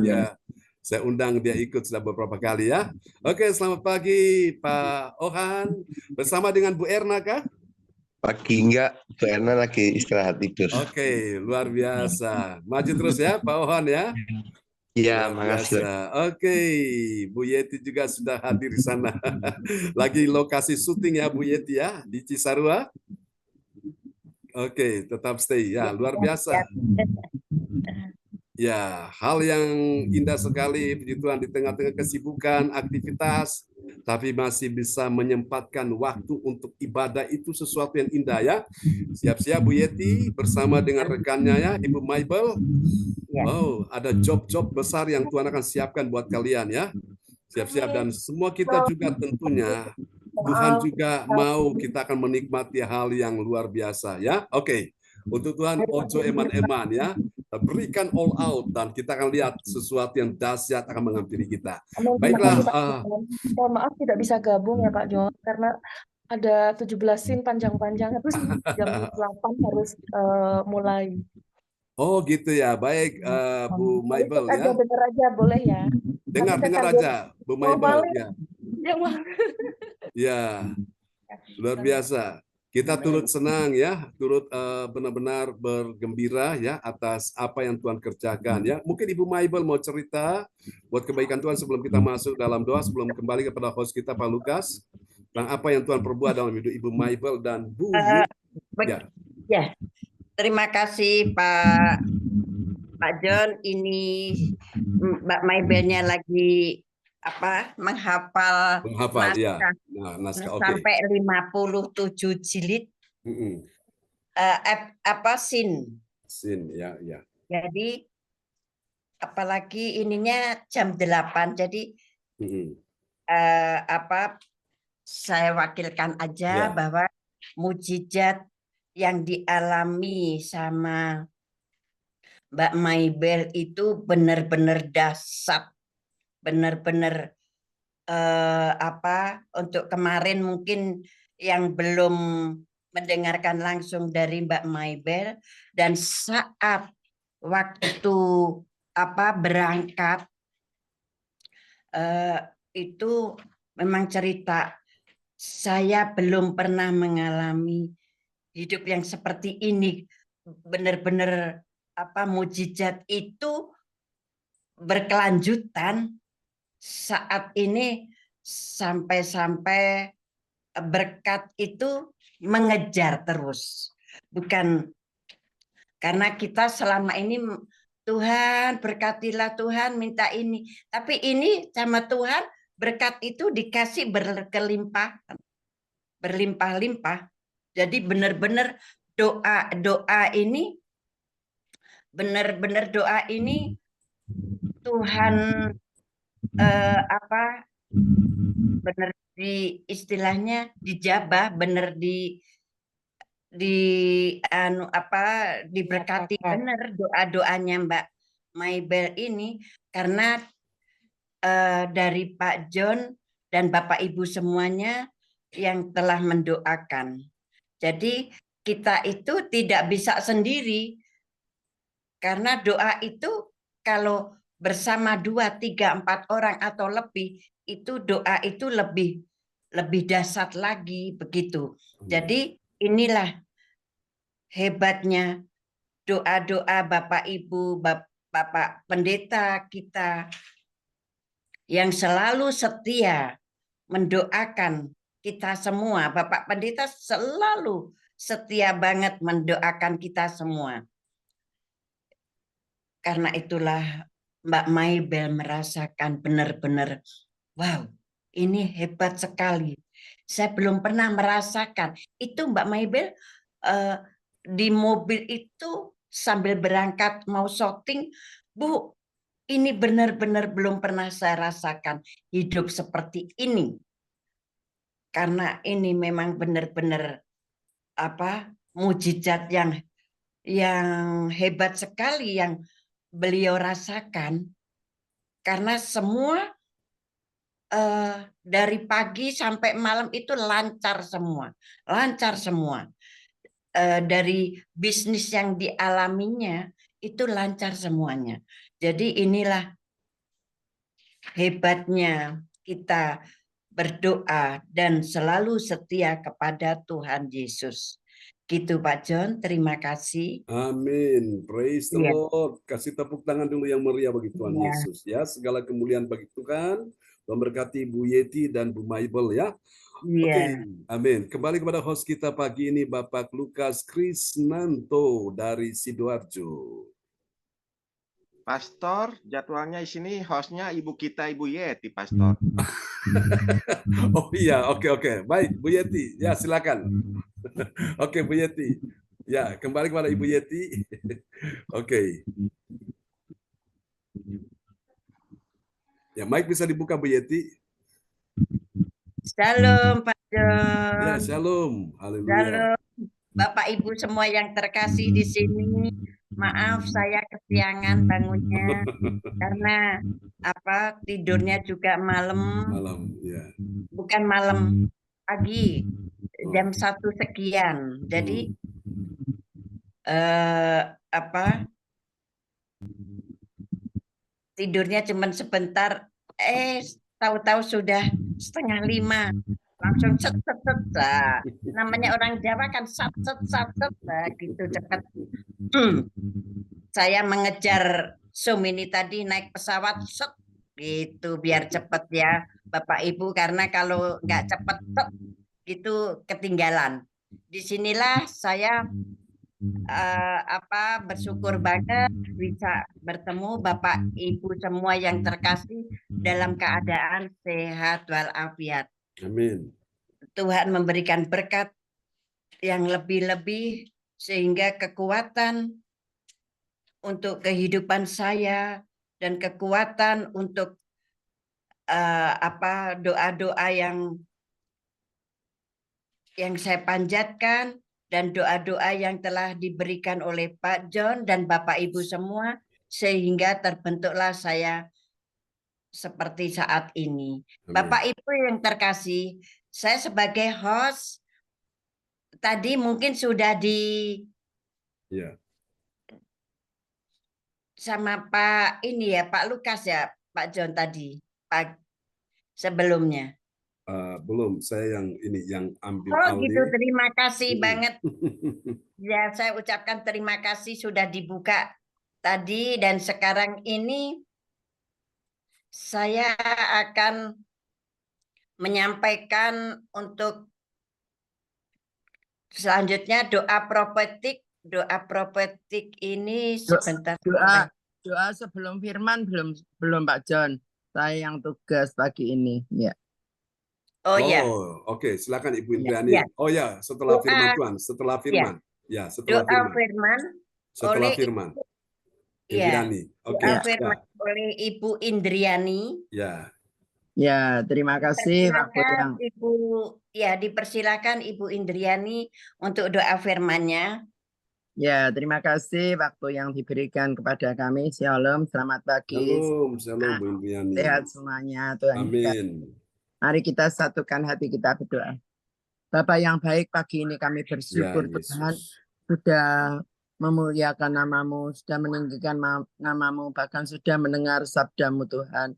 saya undang dia ikut sudah beberapa kali ya. Oke, selamat pagi Pak Ohan bersama dengan Bu Erna kah? Pagi enggak, Bu Erna lagi istirahat tidur. Oke, luar biasa. Maju terus ya Pak Ohan ya. Iya, Luar makasih. biasa. Oke, Bu Yeti juga sudah hadir di sana. Lagi lokasi syuting ya Bu Yeti ya di Cisarua. Oke, tetap stay ya, luar biasa. Ya, hal yang indah sekali, puji Tuhan, di tengah-tengah kesibukan, aktivitas, tapi masih bisa menyempatkan waktu untuk ibadah, itu sesuatu yang indah ya. Siap-siap Bu Yeti bersama dengan rekannya ya, Ibu Maibel. Wow, ada job-job besar yang Tuhan akan siapkan buat kalian ya. Siap-siap, dan semua kita juga tentunya Tuhan juga mau kita akan menikmati hal yang luar biasa ya. Oke. Untuk Tuhan ojo eman-eman ya. Berikan all out dan kita akan lihat sesuatu yang dahsyat akan menghampiri kita. Baiklah. Mohon maaf tidak bisa gabung ya Pak John karena ada 17 scene panjang-panjang terus jam 8 harus mulai. Oh gitu ya. Baik Bu Maibel ya. Ada dengar aja boleh ya. Dengar aja Bu Maibel ya. Ya. Luar biasa. Kita turut senang ya, turut benar-benar bergembira ya atas apa yang Tuhan kerjakan ya. Mungkin Ibu Maibel mau cerita buat kebaikan Tuhan sebelum kita masuk dalam doa, sebelum kembali kepada host kita Pak Lukas, tentang apa yang Tuhan perbuat dalam hidup Ibu Maibel dan Bu ya. Ya, terima kasih Pak John. Ini Mbak Maibelnya lagi menghafal ya. naskah, Naskah sampai 57 jilid. Sin ya. Jadi apalagi ininya jam 8. Jadi saya wakilkan aja bahwa mujizat yang dialami sama Mbak Maibel itu benar-benar dahsyat. Benar-benar untuk kemarin mungkin yang belum mendengarkan langsung dari Mbak Maibel, dan saat waktu berangkat itu memang cerita saya belum pernah mengalami hidup yang seperti ini. Benar-benar mujizat itu berkelanjutan saat ini, sampai-sampai berkat itu mengejar terus. Bukan karena kita selama ini Tuhan berkatilah, Tuhan minta ini, tapi ini sama Tuhan berkat itu dikasih berlimpah-limpah. Jadi benar-benar doa ini benar-benar doa ini Tuhan benar istilahnya dijabah, benar diberkati benar doa-doanya Mbak Maibel ini, karena dari Pak John dan Bapak Ibu semuanya yang telah mendoakan. Jadi kita itu tidak bisa sendiri, karena doa itu kalau bersama 2, 3, 4 orang atau lebih, itu doa itu lebih dahsyat lagi begitu. Jadi inilah hebatnya doa-doa Bapak Ibu, Bapak Pendeta kita yang selalu setia mendoakan kita semua. Bapak Pendeta selalu setia banget mendoakan kita semua. Karena itulah Mbak Maibel merasakan benar-benar, wow, ini hebat sekali. Saya belum pernah merasakan. Itu Mbak Maibel di mobil itu sambil berangkat mau syuting, Bu, ini benar-benar belum pernah saya rasakan hidup seperti ini. Karena ini memang benar-benar mujizat yang hebat sekali, yang beliau rasakan, karena semua dari pagi sampai malam itu lancar semua, lancar semua. Dari bisnis yang dialaminya itu lancar semuanya. Jadi inilah hebatnya kita berdoa dan selalu setia kepada Tuhan Yesus. Gitu Pak John, terima kasih. Amin. Praise the Iya. Lord. Kasih tepuk tangan dulu yang meriah bagi Tuhan Iya. Yesus ya. Segala kemuliaan bagi Tuhan. Memberkati Bu Yeti dan Bu Maibel ya. Oke, Iya. amin. Kembali kepada host kita pagi ini Bapak Lukas Krisnanto dari Sidoarjo. Pastor, jadwalnya di sini hostnya ibu kita, Ibu Yeti, Pastor. Oh iya, oke. Baik, Bu Yeti. Ya, silakan. Oke, Bu Yeti. Ya, kembali kepada Ibu Yeti. Oke. Ya, mic bisa dibuka Bu Yeti. Shalom Pak Ya, John. shalom. Haleluya. Shalom Bapak Ibu semua yang terkasih di sini. Maaf saya kesiangan bangunnya karena tidurnya juga malam, Malam, ya. bukan malam pagi, Oh. jam 1 sekian. Jadi tidurnya cuma sebentar, tahu-tahu sudah 4:30, langsung set. Namanya orang Jawa kan set, gitu cepat. Saya mengejar Zoom ini tadi naik pesawat set, gitu biar cepat ya Bapak Ibu, karena kalau nggak cepat set, gitu ketinggalan. Disinilah saya bersyukur banget bisa bertemu Bapak Ibu semua yang terkasih dalam keadaan sehat walafiat. Amin. Tuhan memberikan berkat yang lebih-lebih sehingga kekuatan untuk kehidupan saya dan kekuatan untuk doa-doa yang saya panjatkan dan doa-doa yang telah diberikan oleh Pak John dan Bapak Ibu semua, sehingga terbentuklah saya seperti saat ini. Amin. Bapak Ibu yang terkasih, saya sebagai host tadi mungkin sudah sama Pak Pak Lukas ya, Pak John tadi, sebelumnya. Belum, saya yang ambil alih. Gitu, terima kasih banget. Ya, saya ucapkan terima kasih sudah dibuka tadi, dan sekarang ini saya akan menyampaikan untuk selanjutnya doa profetik. Doa profetik ini sebentar. Doa sebelum firman belum Pak John. Saya yang tugas pagi ini. Ya. Oh ya. Oke, silakan Ibu Indriani. Ya. Oh ya, setelah firman Tuhan, setelah firman. Ya, setelah doa firman. Setelah oleh firman. Indriani. Oke. Doa firman oleh Ibu Indriani. Ya. Ya, terima kasih Waktu yang Ibu, ya dipersilakan Ibu Indriani untuk doa firman-Nya. Ya, terima kasih waktu yang diberikan kepada kami. Shalom, selamat pagi. Shalom Bu Indriani. Sehat semuanya, Tuhan. Amin. Mari kita satukan hati kita berdoa. Bapak yang baik, pagi ini kami bersyukur Ya, Tuhan sudah memuliakan nama-Mu, sudah meninggikan nama-Mu, bahkan sudah mendengar sabda-Mu Tuhan.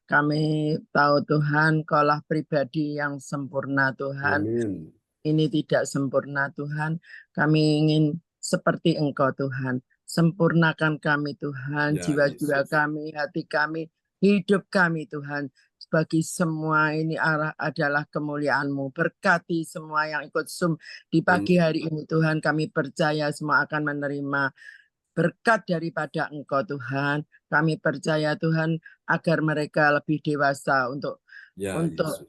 Kami tahu Tuhan, Kaulah pribadi yang sempurna Tuhan. Amin. Ini tidak sempurna Tuhan. Kami ingin seperti Engkau Tuhan. Sempurnakan kami Tuhan, jiwa-jiwa kami, hati kami, hidup kami Tuhan. Bagi semua ini adalah kemuliaan-Mu. Berkati semua yang ikut Zoom di pagi hari ini Tuhan. Kami percaya semua akan menerima berkat daripada Engkau Tuhan. Kami percaya Tuhan agar mereka lebih dewasa untuk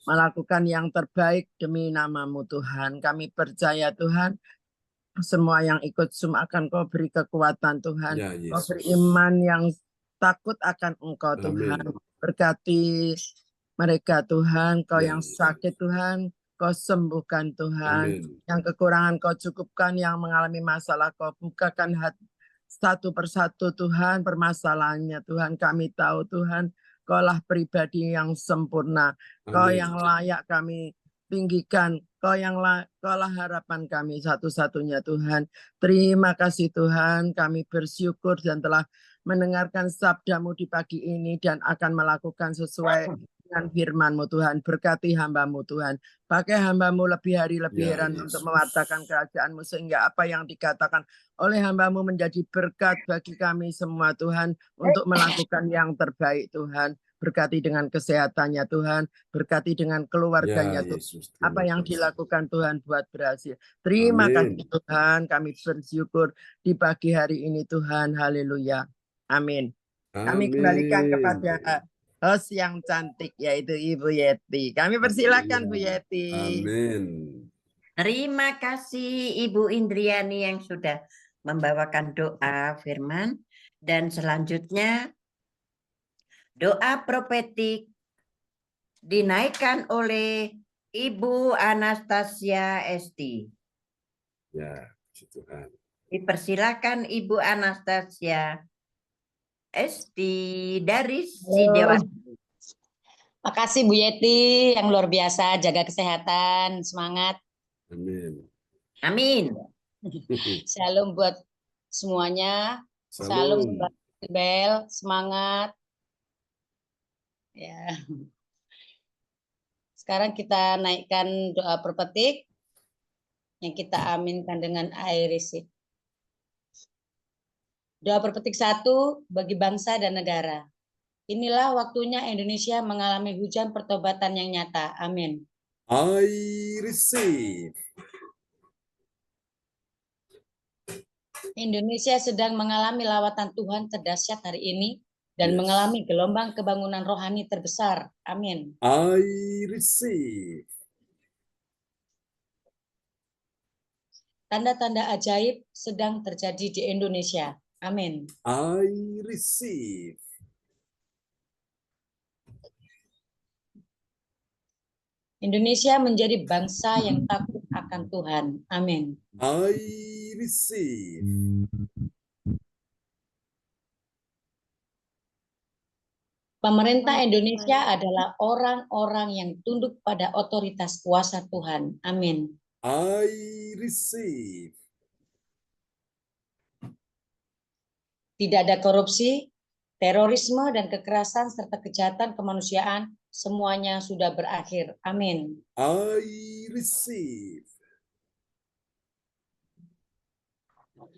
melakukan yang terbaik demi nama-Mu Tuhan. Kami percaya Tuhan semua yang ikut Zoom akan Kau beri kekuatan Tuhan. Kau beri iman yang takut akan Engkau Tuhan. Berkati mereka Tuhan. Kau yang sakit Tuhan, Kau sembuhkan Tuhan. Yang kekurangan Kau cukupkan, yang mengalami masalah Kau bukakan satu persatu Tuhan permasalahannya Tuhan. Kami tahu Tuhan, Kaulah pribadi yang sempurna, Kau Amin. yang layak kami tinggikan, Kaulah harapan kami satu-satunya Tuhan. Terima kasih Tuhan, kami bersyukur dan telah mendengarkan sabda-Mu di pagi ini dan akan melakukan sesuai dengan firman-Mu Tuhan. Berkati hamba-Mu Tuhan. Pakai hamba-Mu lebih hari lebih Ya, heran Yesus. untuk mewartakan kerajaan-Mu sehingga apa yang dikatakan oleh hamba-Mu menjadi berkat bagi kami semua Tuhan untuk melakukan yang terbaik Tuhan. Berkati dengan kesehatannya Tuhan, berkati dengan keluarganya Ya, Tuhan. Yesus. Apa Terima yang kasih. dilakukan Tuhan buat berhasil. Terima kasih Amin. Tuhan, kami bersyukur di pagi hari ini Tuhan. Haleluya. Amin. Kami kembalikan Amin. kepada host yang cantik yaitu Ibu Yeti. Kami persilakan Bu Yeti. Amin. Terima kasih Ibu Indriani yang sudah membawakan doa firman. Dan selanjutnya doa profetik dinaikkan oleh Ibu Anastasia Esti. Ya, puji Tuhan. Dipersilakan Ibu Anastasia Esti dari Sidewa. Makasih Bu Yeti yang luar biasa, jaga kesehatan, semangat. Amin. Amin. Shalom buat semuanya. Shalom Salam. buat Bel, semangat. Ya. Sekarang kita naikkan doa perpetik yang kita aminkan dengan air isi. Doa perpetik 1 bagi bangsa dan negara. Inilah waktunya Indonesia mengalami hujan pertobatan yang nyata. Amin. I receive. Indonesia sedang mengalami lawatan Tuhan terdahsyat hari ini dan Yes. mengalami gelombang kebangunan rohani terbesar. Amin. I receive. Tanda-tanda ajaib sedang terjadi di Indonesia. Amin. I receive. Indonesia menjadi bangsa yang takut akan Tuhan. Amin. I receive. Pemerintah Indonesia adalah orang-orang yang tunduk pada otoritas kuasa Tuhan. Amin. I receive. Tidak ada korupsi, terorisme, dan kekerasan serta kejahatan kemanusiaan semuanya sudah berakhir. Amin. I receive.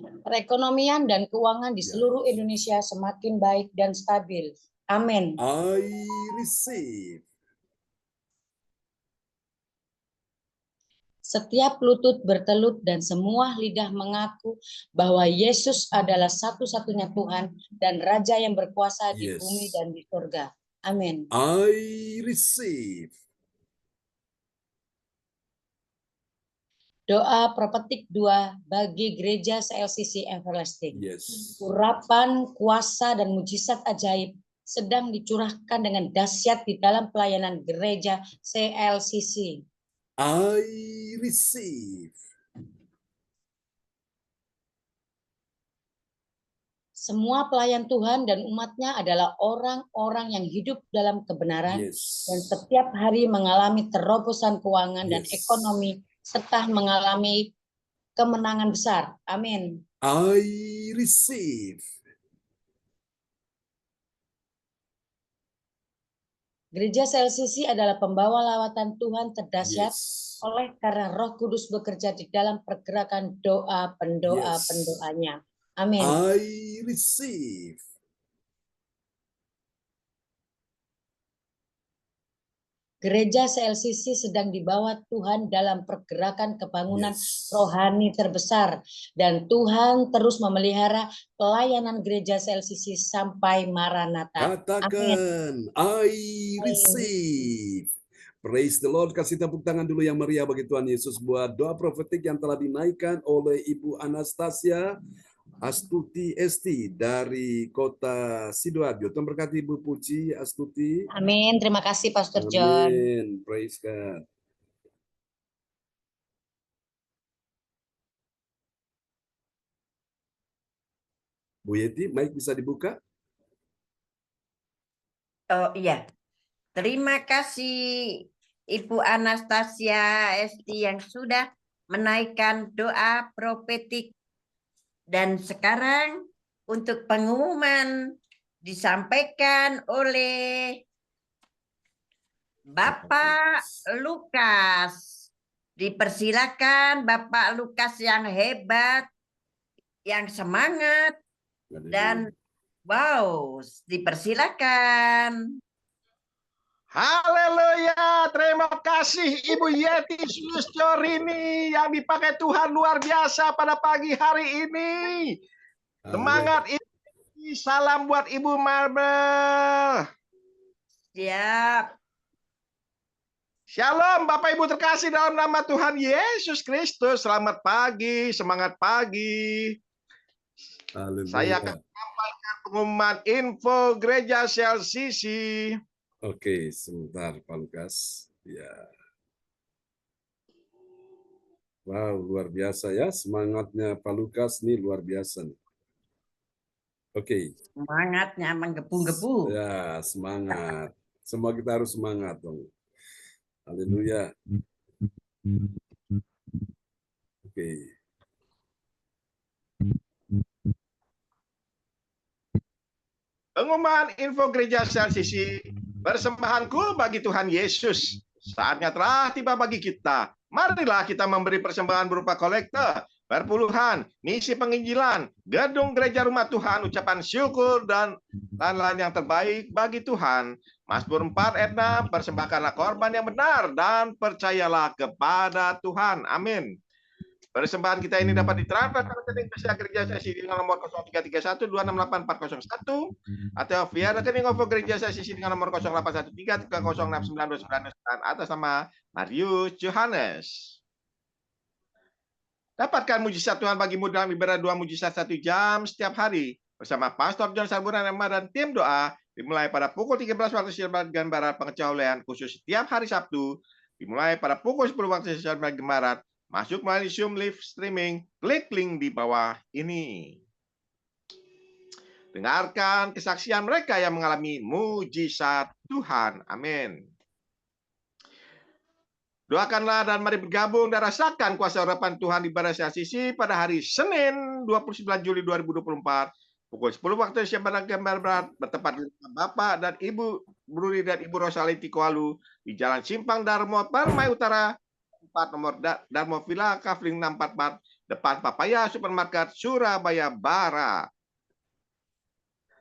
Perekonomian dan keuangan di Ya. seluruh Indonesia semakin baik dan stabil. Amin. I receive. Setiap lutut bertelut dan semua lidah mengaku bahwa Yesus adalah satu-satunya Tuhan dan Raja yang berkuasa di Yes. bumi dan di surga. Amin. I receive. Doa profetik 2 bagi gereja CLCC Everlasting. Yes. Urapan, kuasa, dan mujizat ajaib sedang dicurahkan dengan dahsyat di dalam pelayanan gereja CLCC. I receive. Semua pelayan Tuhan dan umatnya adalah orang-orang yang hidup dalam kebenaran Yes. dan setiap hari mengalami terobosan keuangan dan Yes. ekonomi serta mengalami kemenangan besar. Amin. I receive. Gereja CLCC adalah pembawa lawatan Tuhan terdahsyat Yes. oleh karena Roh Kudus bekerja di dalam pergerakan doa pendoa Yes. pendoanya. Amin. I receive. Gereja CLCC sedang dibawa Tuhan dalam pergerakan kebangunan Yes. rohani terbesar dan Tuhan terus memelihara pelayanan gereja CLCC sampai Maranatha. Amin. Katakan, I receive. Praise the Lord. Kasih tepuk tangan dulu yang meriah bagi Tuhan Yesus buat doa profetik yang telah dinaikkan oleh Ibu Anastasia Astuti Esti dari kota Sidoarjo. Tuhan berkati Ibu Puji Astuti. Amin. Terima kasih Pastor John. Amin. Praise God. Bu Yeti, mic bisa dibuka? Oh iya, terima kasih Ibu Anastasia Esti yang sudah menaikkan doa profetik. Dan sekarang untuk pengumuman disampaikan oleh Bapak Lukas. Dipersilakan Bapak Lukas yang hebat, yang semangat, dan wow, dipersilakan. Haleluya, terima kasih Ibu Yeti Sulistyorini yang dipakai Tuhan luar biasa pada pagi hari ini. Semangat Ibu, salam buat Ibu Marbel. Siap. Shalom Bapak Ibu terkasih dalam nama Tuhan Yesus Kristus. Selamat pagi, semangat pagi. Haleluya. Saya akan sampaikan pengumuman info gereja CLCC. Oke, sebentar Pak Lukas. Ya. Wow, luar biasa ya. Semangatnya Pak Lukas nih luar biasa nih. Oke. Semangatnya menggebu-gebu. Ya, semangat. Semua kita harus semangat dong. Haleluya. Oke. Pengumuman info gereja CLCC, persembahanku bagi Tuhan Yesus. Saatnya telah tiba bagi kita. Marilah kita memberi persembahan berupa kolekte, perpuluhan, misi penginjilan, gedung gereja rumah Tuhan, ucapan syukur, dan lain-lain yang terbaik bagi Tuhan. Mazmur 4 ayat 6, persembahkanlah korban yang benar dan percayalah kepada Tuhan. Amin. Persembahan kita ini dapat ditransfer ke rekening Pesia Gereja Sesi dengan nomor 0331 268 401 atau via rekening OVO Gereja Sesi dengan nomor 0813 3069 atas nama Marius Johannes. Dapatkan mujizat Tuhan bagimu dalam ibadah 2 mujizat 1 jam setiap hari bersama Pastor John Saburan dan tim doa dimulai pada pukul 13 waktu Indonesia bagian Barat, pengecualian khusus setiap hari Sabtu dimulai pada pukul 10 waktu Indonesia bagian Barat. Masuk melalui Zoom live streaming, klik link di bawah ini. Dengarkan kesaksian mereka yang mengalami mujizat Tuhan. Amin. Doakanlah dan mari bergabung dan rasakan kuasa harapan Tuhan di ibadah CLCC pada hari Senin 29 Juli 2024 pukul 10 waktu Indonesia Barat bertempat di rumah Bapak dan Ibu Bruri dan Ibu Rosali Tikoalu di Jalan Simpang Darmo Permai Utara 4 nomor Darmo Villa Kavling 644 depan Papaya Supermarket Surabaya Barat.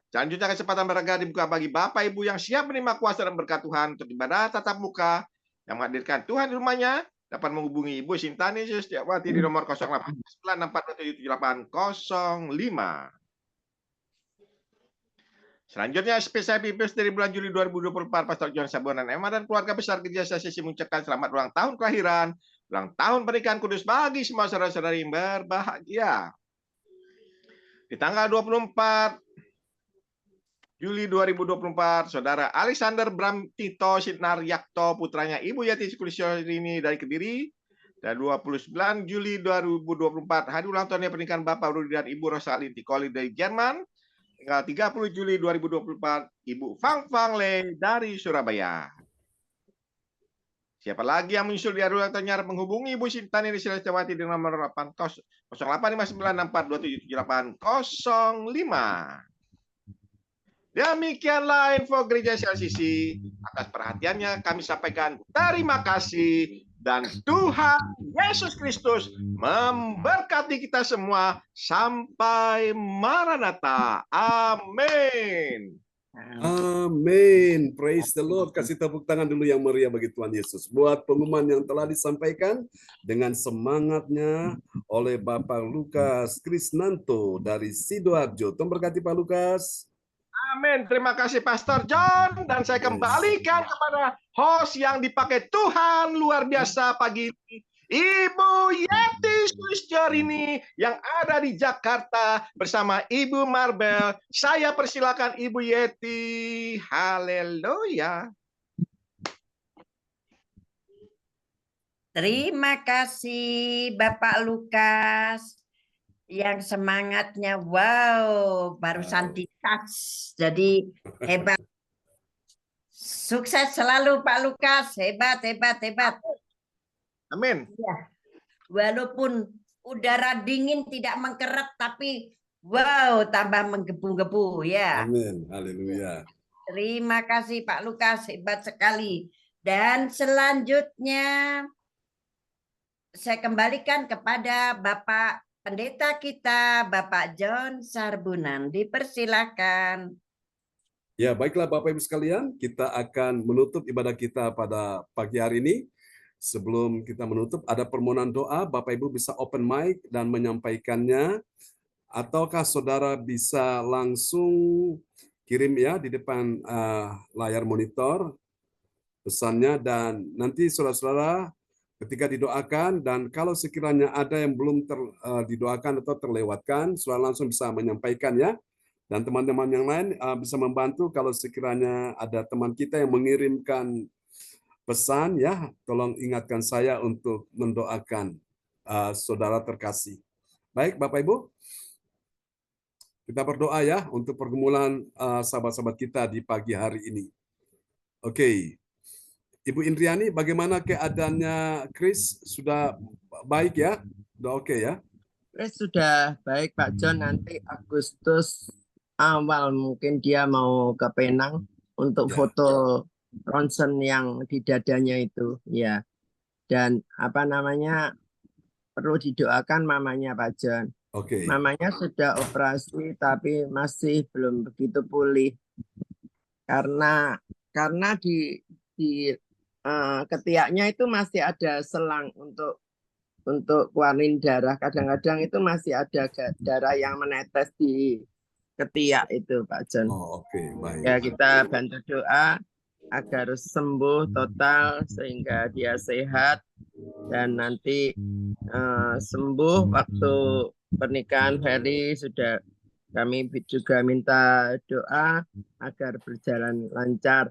Selanjutnya kesempatan berharga dibuka bagi Bapak Ibu yang siap menerima kuasa dan berkat Tuhan untuk ibadah tatap muka yang menghadirkan Tuhan di rumahnya dapat menghubungi Ibu Sintani Setiawati di nomor 0896477805. Selanjutnya spesial bibis dari bulan Juli 2024 Pastor John Saburan Emma dan keluarga besar Gereja CLCC mengucapkan selamat ulang tahun kelahiran, ulang tahun pernikahan kudus bagi semua saudara-saudari yang berbahagia. Di tanggal 24 Juli 2024, Saudara Alexander Bram Tito Sinar Yakto putranya Ibu Yati Sulistyorini dari Kediri, dan 29 Juli 2024 hari ulang tahunnya pernikahan Bapak Rudi dan Ibu Rosali Tikoli dari Jerman. Tanggal 30 Juli 2024, Ibu Fang Fang Le dari Surabaya. Siapa lagi yang menyusul di hari ulang tahunnya menghubungi Ibu Sintani di Setiawati di nomor 085964277805. Demikianlah info Gereja CLCC. Atas perhatiannya kami sampaikan terima kasih dan Tuhan Yesus Kristus memberkati kita semua sampai Maranatha. Amin. Amin. Praise the Lord. Kasih tepuk tangan dulu yang meriah bagi Tuhan Yesus. Buat pengumuman yang telah disampaikan dengan semangatnya oleh Bapak Lukas Krisnanto dari Sidoarjo. Tuhan berkati Pak Lukas. Amin. Terima kasih Pastor John. Dan saya kembalikan kepada host yang dipakai Tuhan luar biasa pagi ini. Ibu Yeti Sulistyorini yang ada di Jakarta bersama Ibu Marbel. Saya persilakan Ibu Yeti. Haleluya. Terima kasih Bapak Lukas. yang semangatnya wow, barusan di-touch. Jadi hebat. Sukses selalu Pak Lukas, hebat, hebat, hebat. Amin. Ya. Walaupun udara dingin tidak mengkeret, tapi wow, tambah menggebu-gebu ya. Amin. Haleluya. Terima kasih Pak Lukas, hebat sekali. Dan selanjutnya saya kembalikan kepada Bapak Pendeta kita, Bapak John Sarbunan. Dipersilakan. Ya, baiklah Bapak Ibu sekalian, kita akan menutup ibadah kita pada pagi hari ini. Sebelum kita menutup, ada permohonan doa, Bapak Ibu bisa open mic dan menyampaikannya, ataukah saudara bisa langsung kirim ya di depan layar monitor pesannya, dan nanti saudara-saudara ketika didoakan, dan kalau sekiranya ada yang belum didoakan atau terlewatkan, saudara langsung bisa menyampaikan ya. Dan teman-teman yang lain bisa membantu kalau sekiranya ada teman kita yang mengirimkan pesan ya, tolong ingatkan saya untuk mendoakan saudara terkasih. Baik Bapak Ibu, kita berdoa ya untuk pergumulan sahabat-sahabat kita di pagi hari ini. Oke. Ibu Indriani, bagaimana keadaannya Chris? Sudah baik ya? Sudah oke ya? Chris sudah baik Pak John, nanti Agustus awal mungkin dia mau ke Penang untuk Ya. foto ronsen yang di dadanya itu ya. Dan apa namanya, perlu didoakan mamanya Pak John. Oke. Mamanya sudah operasi tapi masih belum begitu pulih karena di ketiaknya itu masih ada selang untuk keluarin darah. Kadang-kadang itu masih ada darah yang menetes di ketiak itu Pak John. Oh, oke, baik. Ya, kita bantu doa agar sembuh total sehingga dia sehat dan nanti sembuh. Waktu pernikahan Ferry sudah kami juga minta doa agar berjalan lancar.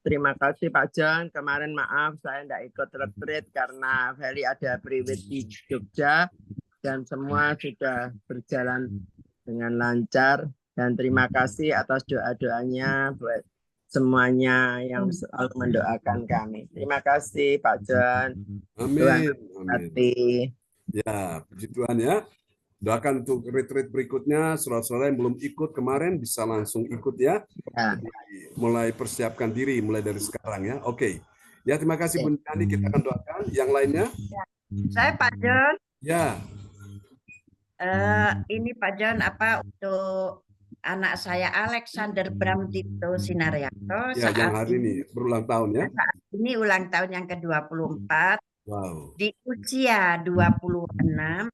Terima kasih Pak John. Kemarin maaf saya tidak ikut retreat karena Ferry ada priwit di Jogja dan semua sudah berjalan dengan lancar. Dan terima kasih atas doa-doanya buat semuanya yang selalu mendoakan kami. Terima kasih Pak John. Amin. Amin. Ya, puji Tuhan ya. Doakan untuk retreat berikutnya, saudara-saudara yang belum ikut kemarin bisa langsung ikut ya. Ya. Jadi, mulai persiapkan diri mulai dari sekarang ya. Oke. Ya, terima kasih Bu Nani, kita akan doakan. Yang lainnya? Saya Pak John. Ya. Ini Pak John, apa untuk anak saya Alexander Bram Tito Sinaryanto Ya, yang saat hari ini berulang tahun ya. Saat ini ulang tahun yang ke-24. Wow. Di usia 26.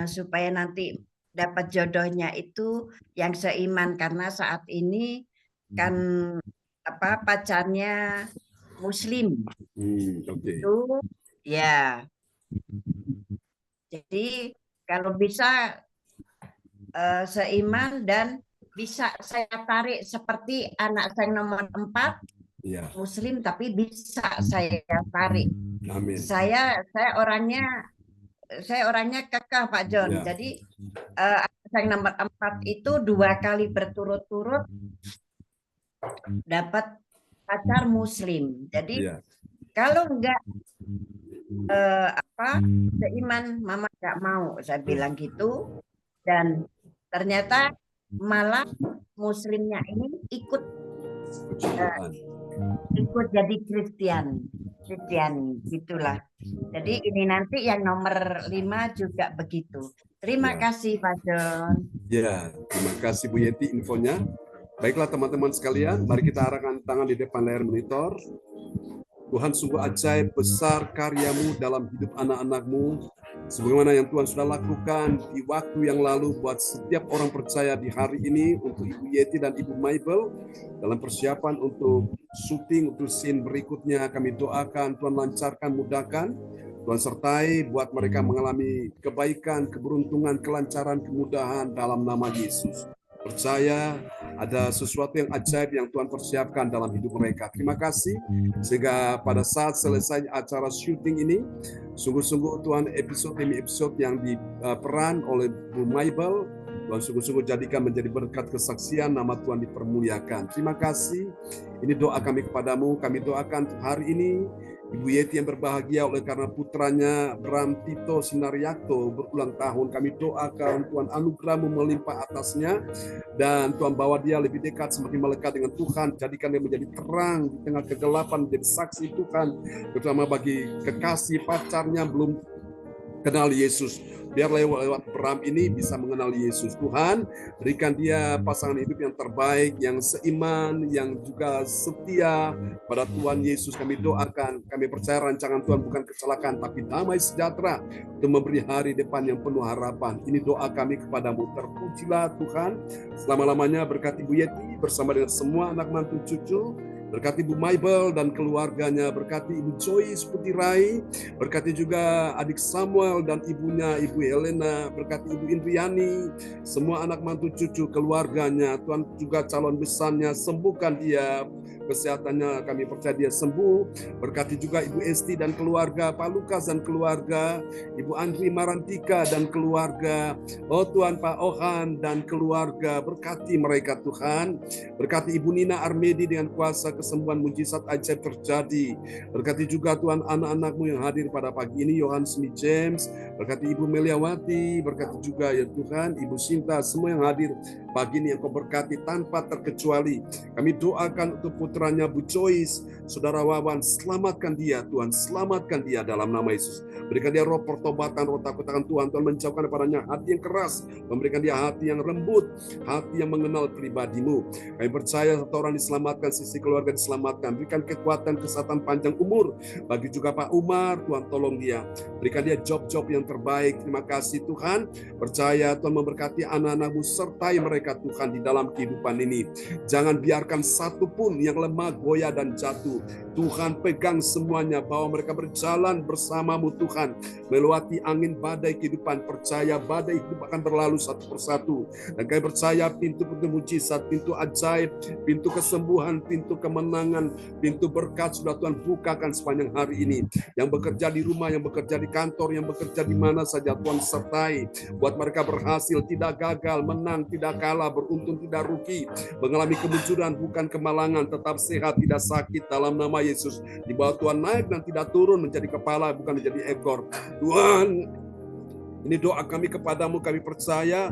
Supaya nanti dapat jodohnya itu yang seiman, karena saat ini kan pacarnya Muslim. Oke. Itu ya. Jadi kalau bisa seiman dan bisa saya tarik seperti anak saya nomor 4 ya. Muslim, tapi bisa saya tarik. Amin. Saya orangnya kekeh Pak John. Ya. Jadi yang nomor 4 itu 2 kali berturut-turut dapat pacar Muslim. Jadi ya. kalau enggak seiman, mama enggak mau, saya bilang gitu. Dan ternyata malah Muslimnya ini ikut jadi Kristen gitulah. Jadi ini nanti yang nomor 5 juga begitu. Terima kasih Pak John. Ya, terima kasih Bu Yeti infonya. Baiklah teman-teman sekalian, mari kita arahkan tangan di depan layar monitor. Tuhan sungguh ajaib besar karyamu dalam hidup anak-anakmu, sebagaimana yang Tuhan sudah lakukan di waktu yang lalu buat setiap orang percaya di hari ini, untuk Ibu Yeti dan Ibu Mabel dalam persiapan untuk syuting untuk scene berikutnya. Kami doakan Tuhan lancarkan, mudahkan, Tuhan sertai buat mereka mengalami kebaikan, keberuntungan, kelancaran, kemudahan dalam nama Yesus. Percaya Ada sesuatu yang ajaib yang Tuhan persiapkan dalam hidup mereka. Terima kasih, sehingga pada saat selesai acara syuting ini, sungguh-sungguh Tuhan episode demi episode yang diperan oleh Bu Maibel, Tuhan sungguh-sungguh jadikan menjadi berkat kesaksian, nama Tuhan dipermuliakan. Terima kasih. Ini doa kami kepadamu. Kami doakan hari ini Ibu Yeti yang berbahagia oleh karena putranya Bram Tito Sinariakto berulang tahun. Kami doakan Tuhan anugerah-Mu melimpah atasnya, dan Tuhan bawa dia lebih dekat, semakin melekat dengan Tuhan. Jadikan dia menjadi terang di tengah kegelapan, menjadi saksi Tuhan, terutama bagi kekasih pacarnya belum kenal Yesus. Biar lewat Bram ini bisa mengenal Yesus. Tuhan, berikan dia pasangan hidup yang terbaik, yang seiman, yang juga setia pada Tuhan Yesus. Kami doakan, kami percaya rancangan Tuhan bukan kecelakaan, tapi damai sejahtera untuk memberi hari depan yang penuh harapan. Ini doa kami kepadamu. Terpujilah Tuhan selama-lamanya. Berkati Bu Yeti bersama dengan semua anak mantu cucu. Berkati Ibu Maibel dan keluarganya, berkati Ibu Joyce Putirai, berkati juga adik Samuel dan ibunya Ibu Helena, berkati Ibu Indriani, semua anak mantu cucu keluarganya. Tuhan juga calon besarnya, sembuhkan dia, kesehatannya kami percaya dia sembuh. Berkati juga Ibu Esti dan keluarga, Pak Lukas dan keluarga, Ibu Andri Marantika dan keluarga, oh Tuhan Pak Ohan dan keluarga, berkati mereka Tuhan. Berkati Ibu Nina Armedi dengan kuasa kesembuhan mujizat ajaib terjadi. Berkati juga Tuhan anak-anak-Mu yang hadir pada pagi ini, Yohan Smith James, berkati Ibu Meliawati, berkati juga ya Tuhan Ibu Sinta, semua yang hadir pagi ini yang Kau berkati tanpa terkecuali. Kami doakan untuk putranya Bu Joyce, Saudara Wawan, selamatkan dia Tuhan, selamatkan dia dalam nama Yesus. Berikan dia roh pertobatan, roh takut akan Tuhan. Tuhan menjauhkan daripadanya hati yang keras, memberikan dia hati yang lembut, hati yang mengenal pribadi-Mu. Kami percaya satu orang diselamatkan, sisi keluarga diselamatkan. Berikan kekuatan, kesehatan, panjang umur bagi juga Pak Umar. Tuhan tolong dia, berikan dia job-job yang terbaik. Terima kasih Tuhan. Percaya Tuhan memberkati anak-anak-Mu, sertai mereka Tuhan di dalam kehidupan ini. Jangan biarkan satu pun yang lemah, goyah dan jatuh. Tuhan pegang semuanya, bawa mereka berjalan bersama-Mu Tuhan, melewati angin badai kehidupan. Percaya badai hidup akan berlalu satu persatu, dan kami percaya pintu-pintu mujizat, pintu ajaib, pintu kesembuhan, pintu kemenangan, pintu berkat sudah Tuhan bukakan sepanjang hari ini. Yang bekerja di rumah, yang bekerja di kantor, yang bekerja di mana saja, Tuhan sertai, buat mereka berhasil, tidak gagal, menang, tidak kalah, beruntung, tidak rugi, mengalami kemunculan bukan kemalangan, tetap sehat, tidak sakit dalam nama Yesus. Di bawah Tuhan naik dan tidak turun, menjadi kepala bukan menjadi ekor. Tuhan, ini doa kami kepadamu. Kami percaya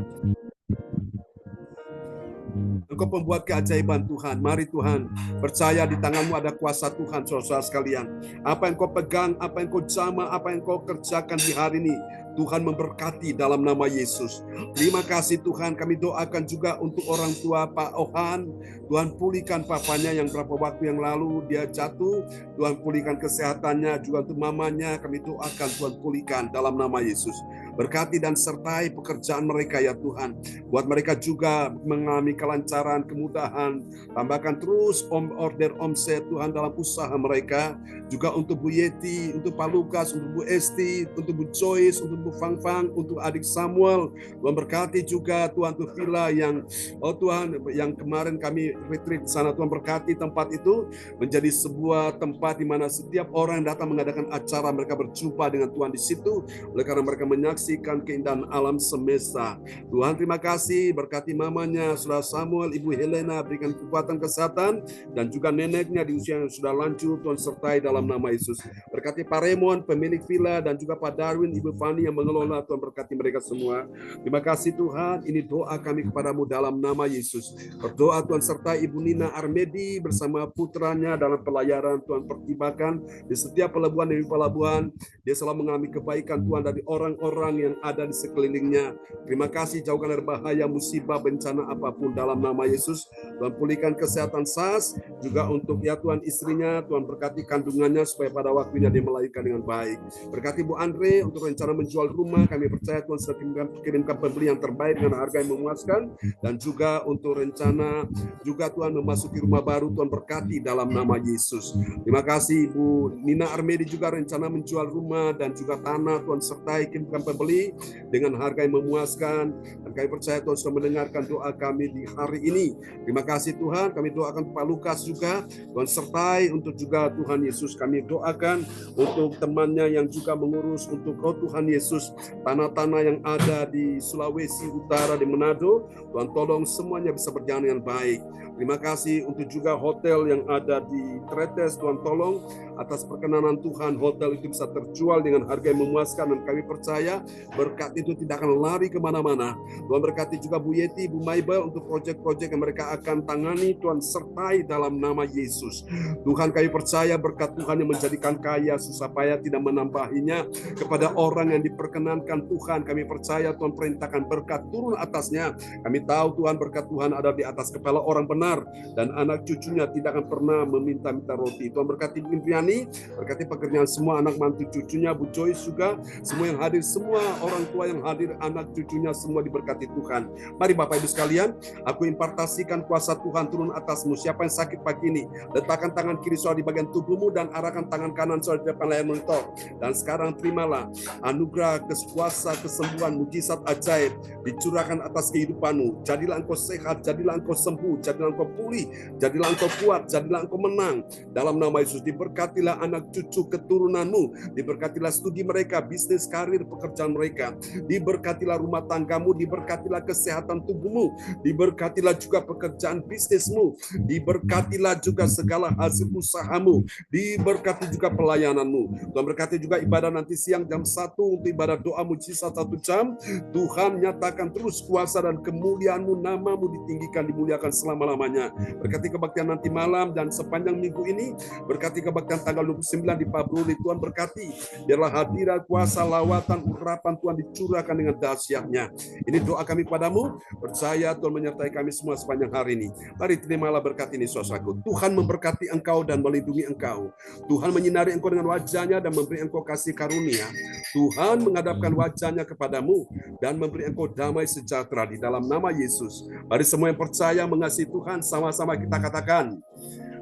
Engkau pembuat keajaiban Tuhan. Mari Tuhan, percaya di tangan-Mu ada kuasa Tuhan, saudara-saudara sekalian. Apa yang Kau pegang, apa yang Kau jamah, apa yang Kau kerjakan di hari ini, Tuhan memberkati dalam nama Yesus. Terima kasih Tuhan. Kami doakan juga untuk orang tua Pak Ohan. Tuhan pulihkan papanya yang berapa waktu yang lalu dia jatuh. Tuhan pulihkan kesehatannya. Juga untuk mamanya kami doakan Tuhan pulihkan dalam nama Yesus. Berkati dan sertai pekerjaan mereka ya Tuhan. Buat mereka juga mengalami kelancaran, kemudahan. Tambahkan terus order omset Tuhan dalam usaha mereka. Juga untuk Bu Yeti, untuk Pak Lukas, untuk Bu Esti, untuk Bu Joyce, untuk Bu Fang-Fang, untuk adik Samuel. Tuhan berkati juga Tuhan untuk villa yang, oh Tuhan, yang kemarin kami retreat di sana. Tuhan berkati tempat itu menjadi sebuah tempat di mana setiap orang yang datang mengadakan acara, mereka berjumpa dengan Tuhan di situ. Oleh karena mereka menyaksikan keindahan alam semesta. Tuhan terima kasih, berkati mamanya, Saudara Samuel, Ibu Helena, berikan kekuatan kesehatan, dan juga neneknya di usia yang sudah lanjut, Tuhan sertai dalam nama Yesus. Berkati Pak Raymond, pemilik villa, dan juga Pak Darwin, Ibu Fani yang mengelola, Tuhan berkati mereka semua. Terima kasih Tuhan, ini doa kami kepadamu dalam nama Yesus. Berdoa Tuhan sertai Ibu Nina Armedi bersama putranya dalam pelayaran. Tuhan pertimbangkan di setiap pelabuhan demi pelabuhan, dia selalu mengalami kebaikan Tuhan dari orang-orang yang ada di sekelilingnya. Terima kasih, jauhkan dari bahaya, musibah, bencana apapun dalam nama Yesus. Tuhan pulihkan kesehatan SARS, juga untuk ya Tuhan istrinya, Tuhan berkati kandungannya supaya pada waktunya dia melahirkan dengan baik. Berkati Bu Andre untuk rencana menjual menjual rumah, kami percaya Tuhan sudah kirimkan pembeli yang terbaik dengan harga yang memuaskan, dan juga untuk rencana juga Tuhan memasuki rumah baru, Tuhan berkati dalam nama Yesus. Terima kasih Ibu Nina Armedi juga rencana menjual rumah dan juga tanah, Tuhan sertai kirimkan pembeli dengan harga yang memuaskan, dan kami percaya Tuhan sudah mendengarkan doa kami di hari ini. Terima kasih Tuhan, kami doakan Pak Lukas juga, Tuhan sertai untuk juga Tuhan Yesus, kami doakan untuk temannya yang juga mengurus untuk Tuhan Yesus tanah-tanah yang ada di Sulawesi Utara, di Manado, Tuhan tolong semuanya bisa berjalan dengan baik. Terima kasih untuk juga hotel yang ada di Tretes, Tuhan tolong atas perkenanan Tuhan, hotel itu bisa terjual dengan harga yang memuaskan, dan kami percaya berkat itu tidak akan lari kemana-mana. Tuhan berkati juga Bu Yeti, Bu Maibel untuk proyek-proyek yang mereka akan tangani, Tuhan sertai dalam nama Yesus. Tuhan kami percaya berkat Tuhan yang menjadikan kaya susah payah tidak menambahinya kepada orang yang diperkenankan Tuhan. Kami percaya Tuhan perintahkan berkat turun atasnya. Kami tahu Tuhan berkat Tuhan ada di atas kepala orang benar, dan anak cucunya tidak akan pernah meminta-minta roti. Tuhan berkati Bu Indriani, berkati pekerjaan semua anak mantu cucunya, Bu Joyce juga, semua yang hadir, semua orang tua yang hadir, anak cucunya semua diberkati Tuhan. Mari Bapak Ibu sekalian, aku impartasikan kuasa Tuhan turun atasmu. Siapa yang sakit pagi ini, letakkan tangan kiri saudara di bagian tubuhmu dan arahkan tangan kanan saudara di depan layar monitor. Dan sekarang terimalah anugerah, kuasa, kesembuhan, mujizat ajaib dicurahkan atas kehidupanmu. Jadilah engkau sehat, jadilah engkau sembuh, jadilah engkau pulih, jadilah engkau kuat, jadilah engkau menang. Dalam nama Yesus, diberkatilah anak cucu keturunanmu, diberkatilah studi mereka, bisnis, karir, pekerjaan mereka, diberkatilah rumah tanggamu, diberkatilah kesehatan tubuhmu, diberkatilah juga pekerjaan bisnismu, diberkatilah juga segala hasil usahamu, diberkati juga pelayananmu. Tuhan berkati juga ibadah nanti siang jam 1 untuk ibadah doa mujizat 1 jam. Tuhan nyatakan terus kuasa dan kemuliaan-Mu, namamu ditinggikan, dimuliakan selama-lamanya. Berkati kebaktian nanti malam dan sepanjang minggu ini, berkati kebaktian tanggal 29 di Pabruli. Tuhan berkati, biarlah hadirat, kuasa, lawatan, urapan Tuhan dicurahkan dengan dahsyatnya. Ini doa kami padamu, percaya Tuhan menyertai kami semua sepanjang hari ini. Mari terimalah berkat ini saudaraku. Tuhan memberkati engkau dan melindungi engkau. Tuhan menyinari engkau dengan wajahnya dan memberi engkau kasih karunia. Tuhan menghadapkan wajahnya kepadamu dan memberi engkau damai sejahtera di dalam nama Yesus. Mari semua yang percaya mengasihi Tuhan, sama-sama kita katakan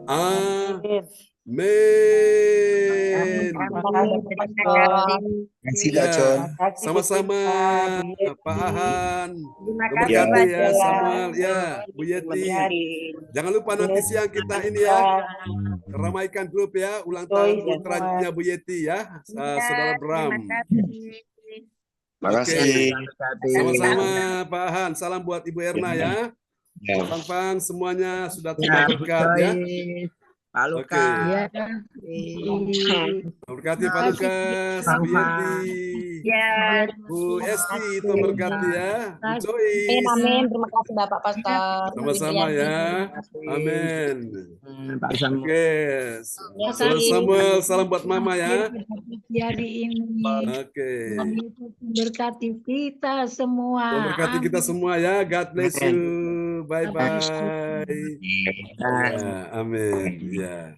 amin. Sama-sama Pak Ahan, memberkati ya Samuel, ya Bu Yeti. Jangan lupa nanti siang kita ini ya, ramaikan grup ya, ulang tahun putranya Bu Yeti ya, Saudara Bram. Makasih. Sama-sama Pak Ahan, salam buat Ibu Erna ya. Pang semuanya sudah terima berkat ya. Pak Lukas. Berkati Pak Lukas, Bu Yeti, Bu Esti, itu berkati ya, Bu Joyce. Amin. Terima kasih Bapak Pastor. Sama-sama ya, amin. Pak Samuel. Oke, Saudara Samuel, salam buat Mama ya. Hari ini Oke, berkati kita semua. Tuhan berkati kita semua ya. God bless you. Bye bye. Ya, amin. Ya.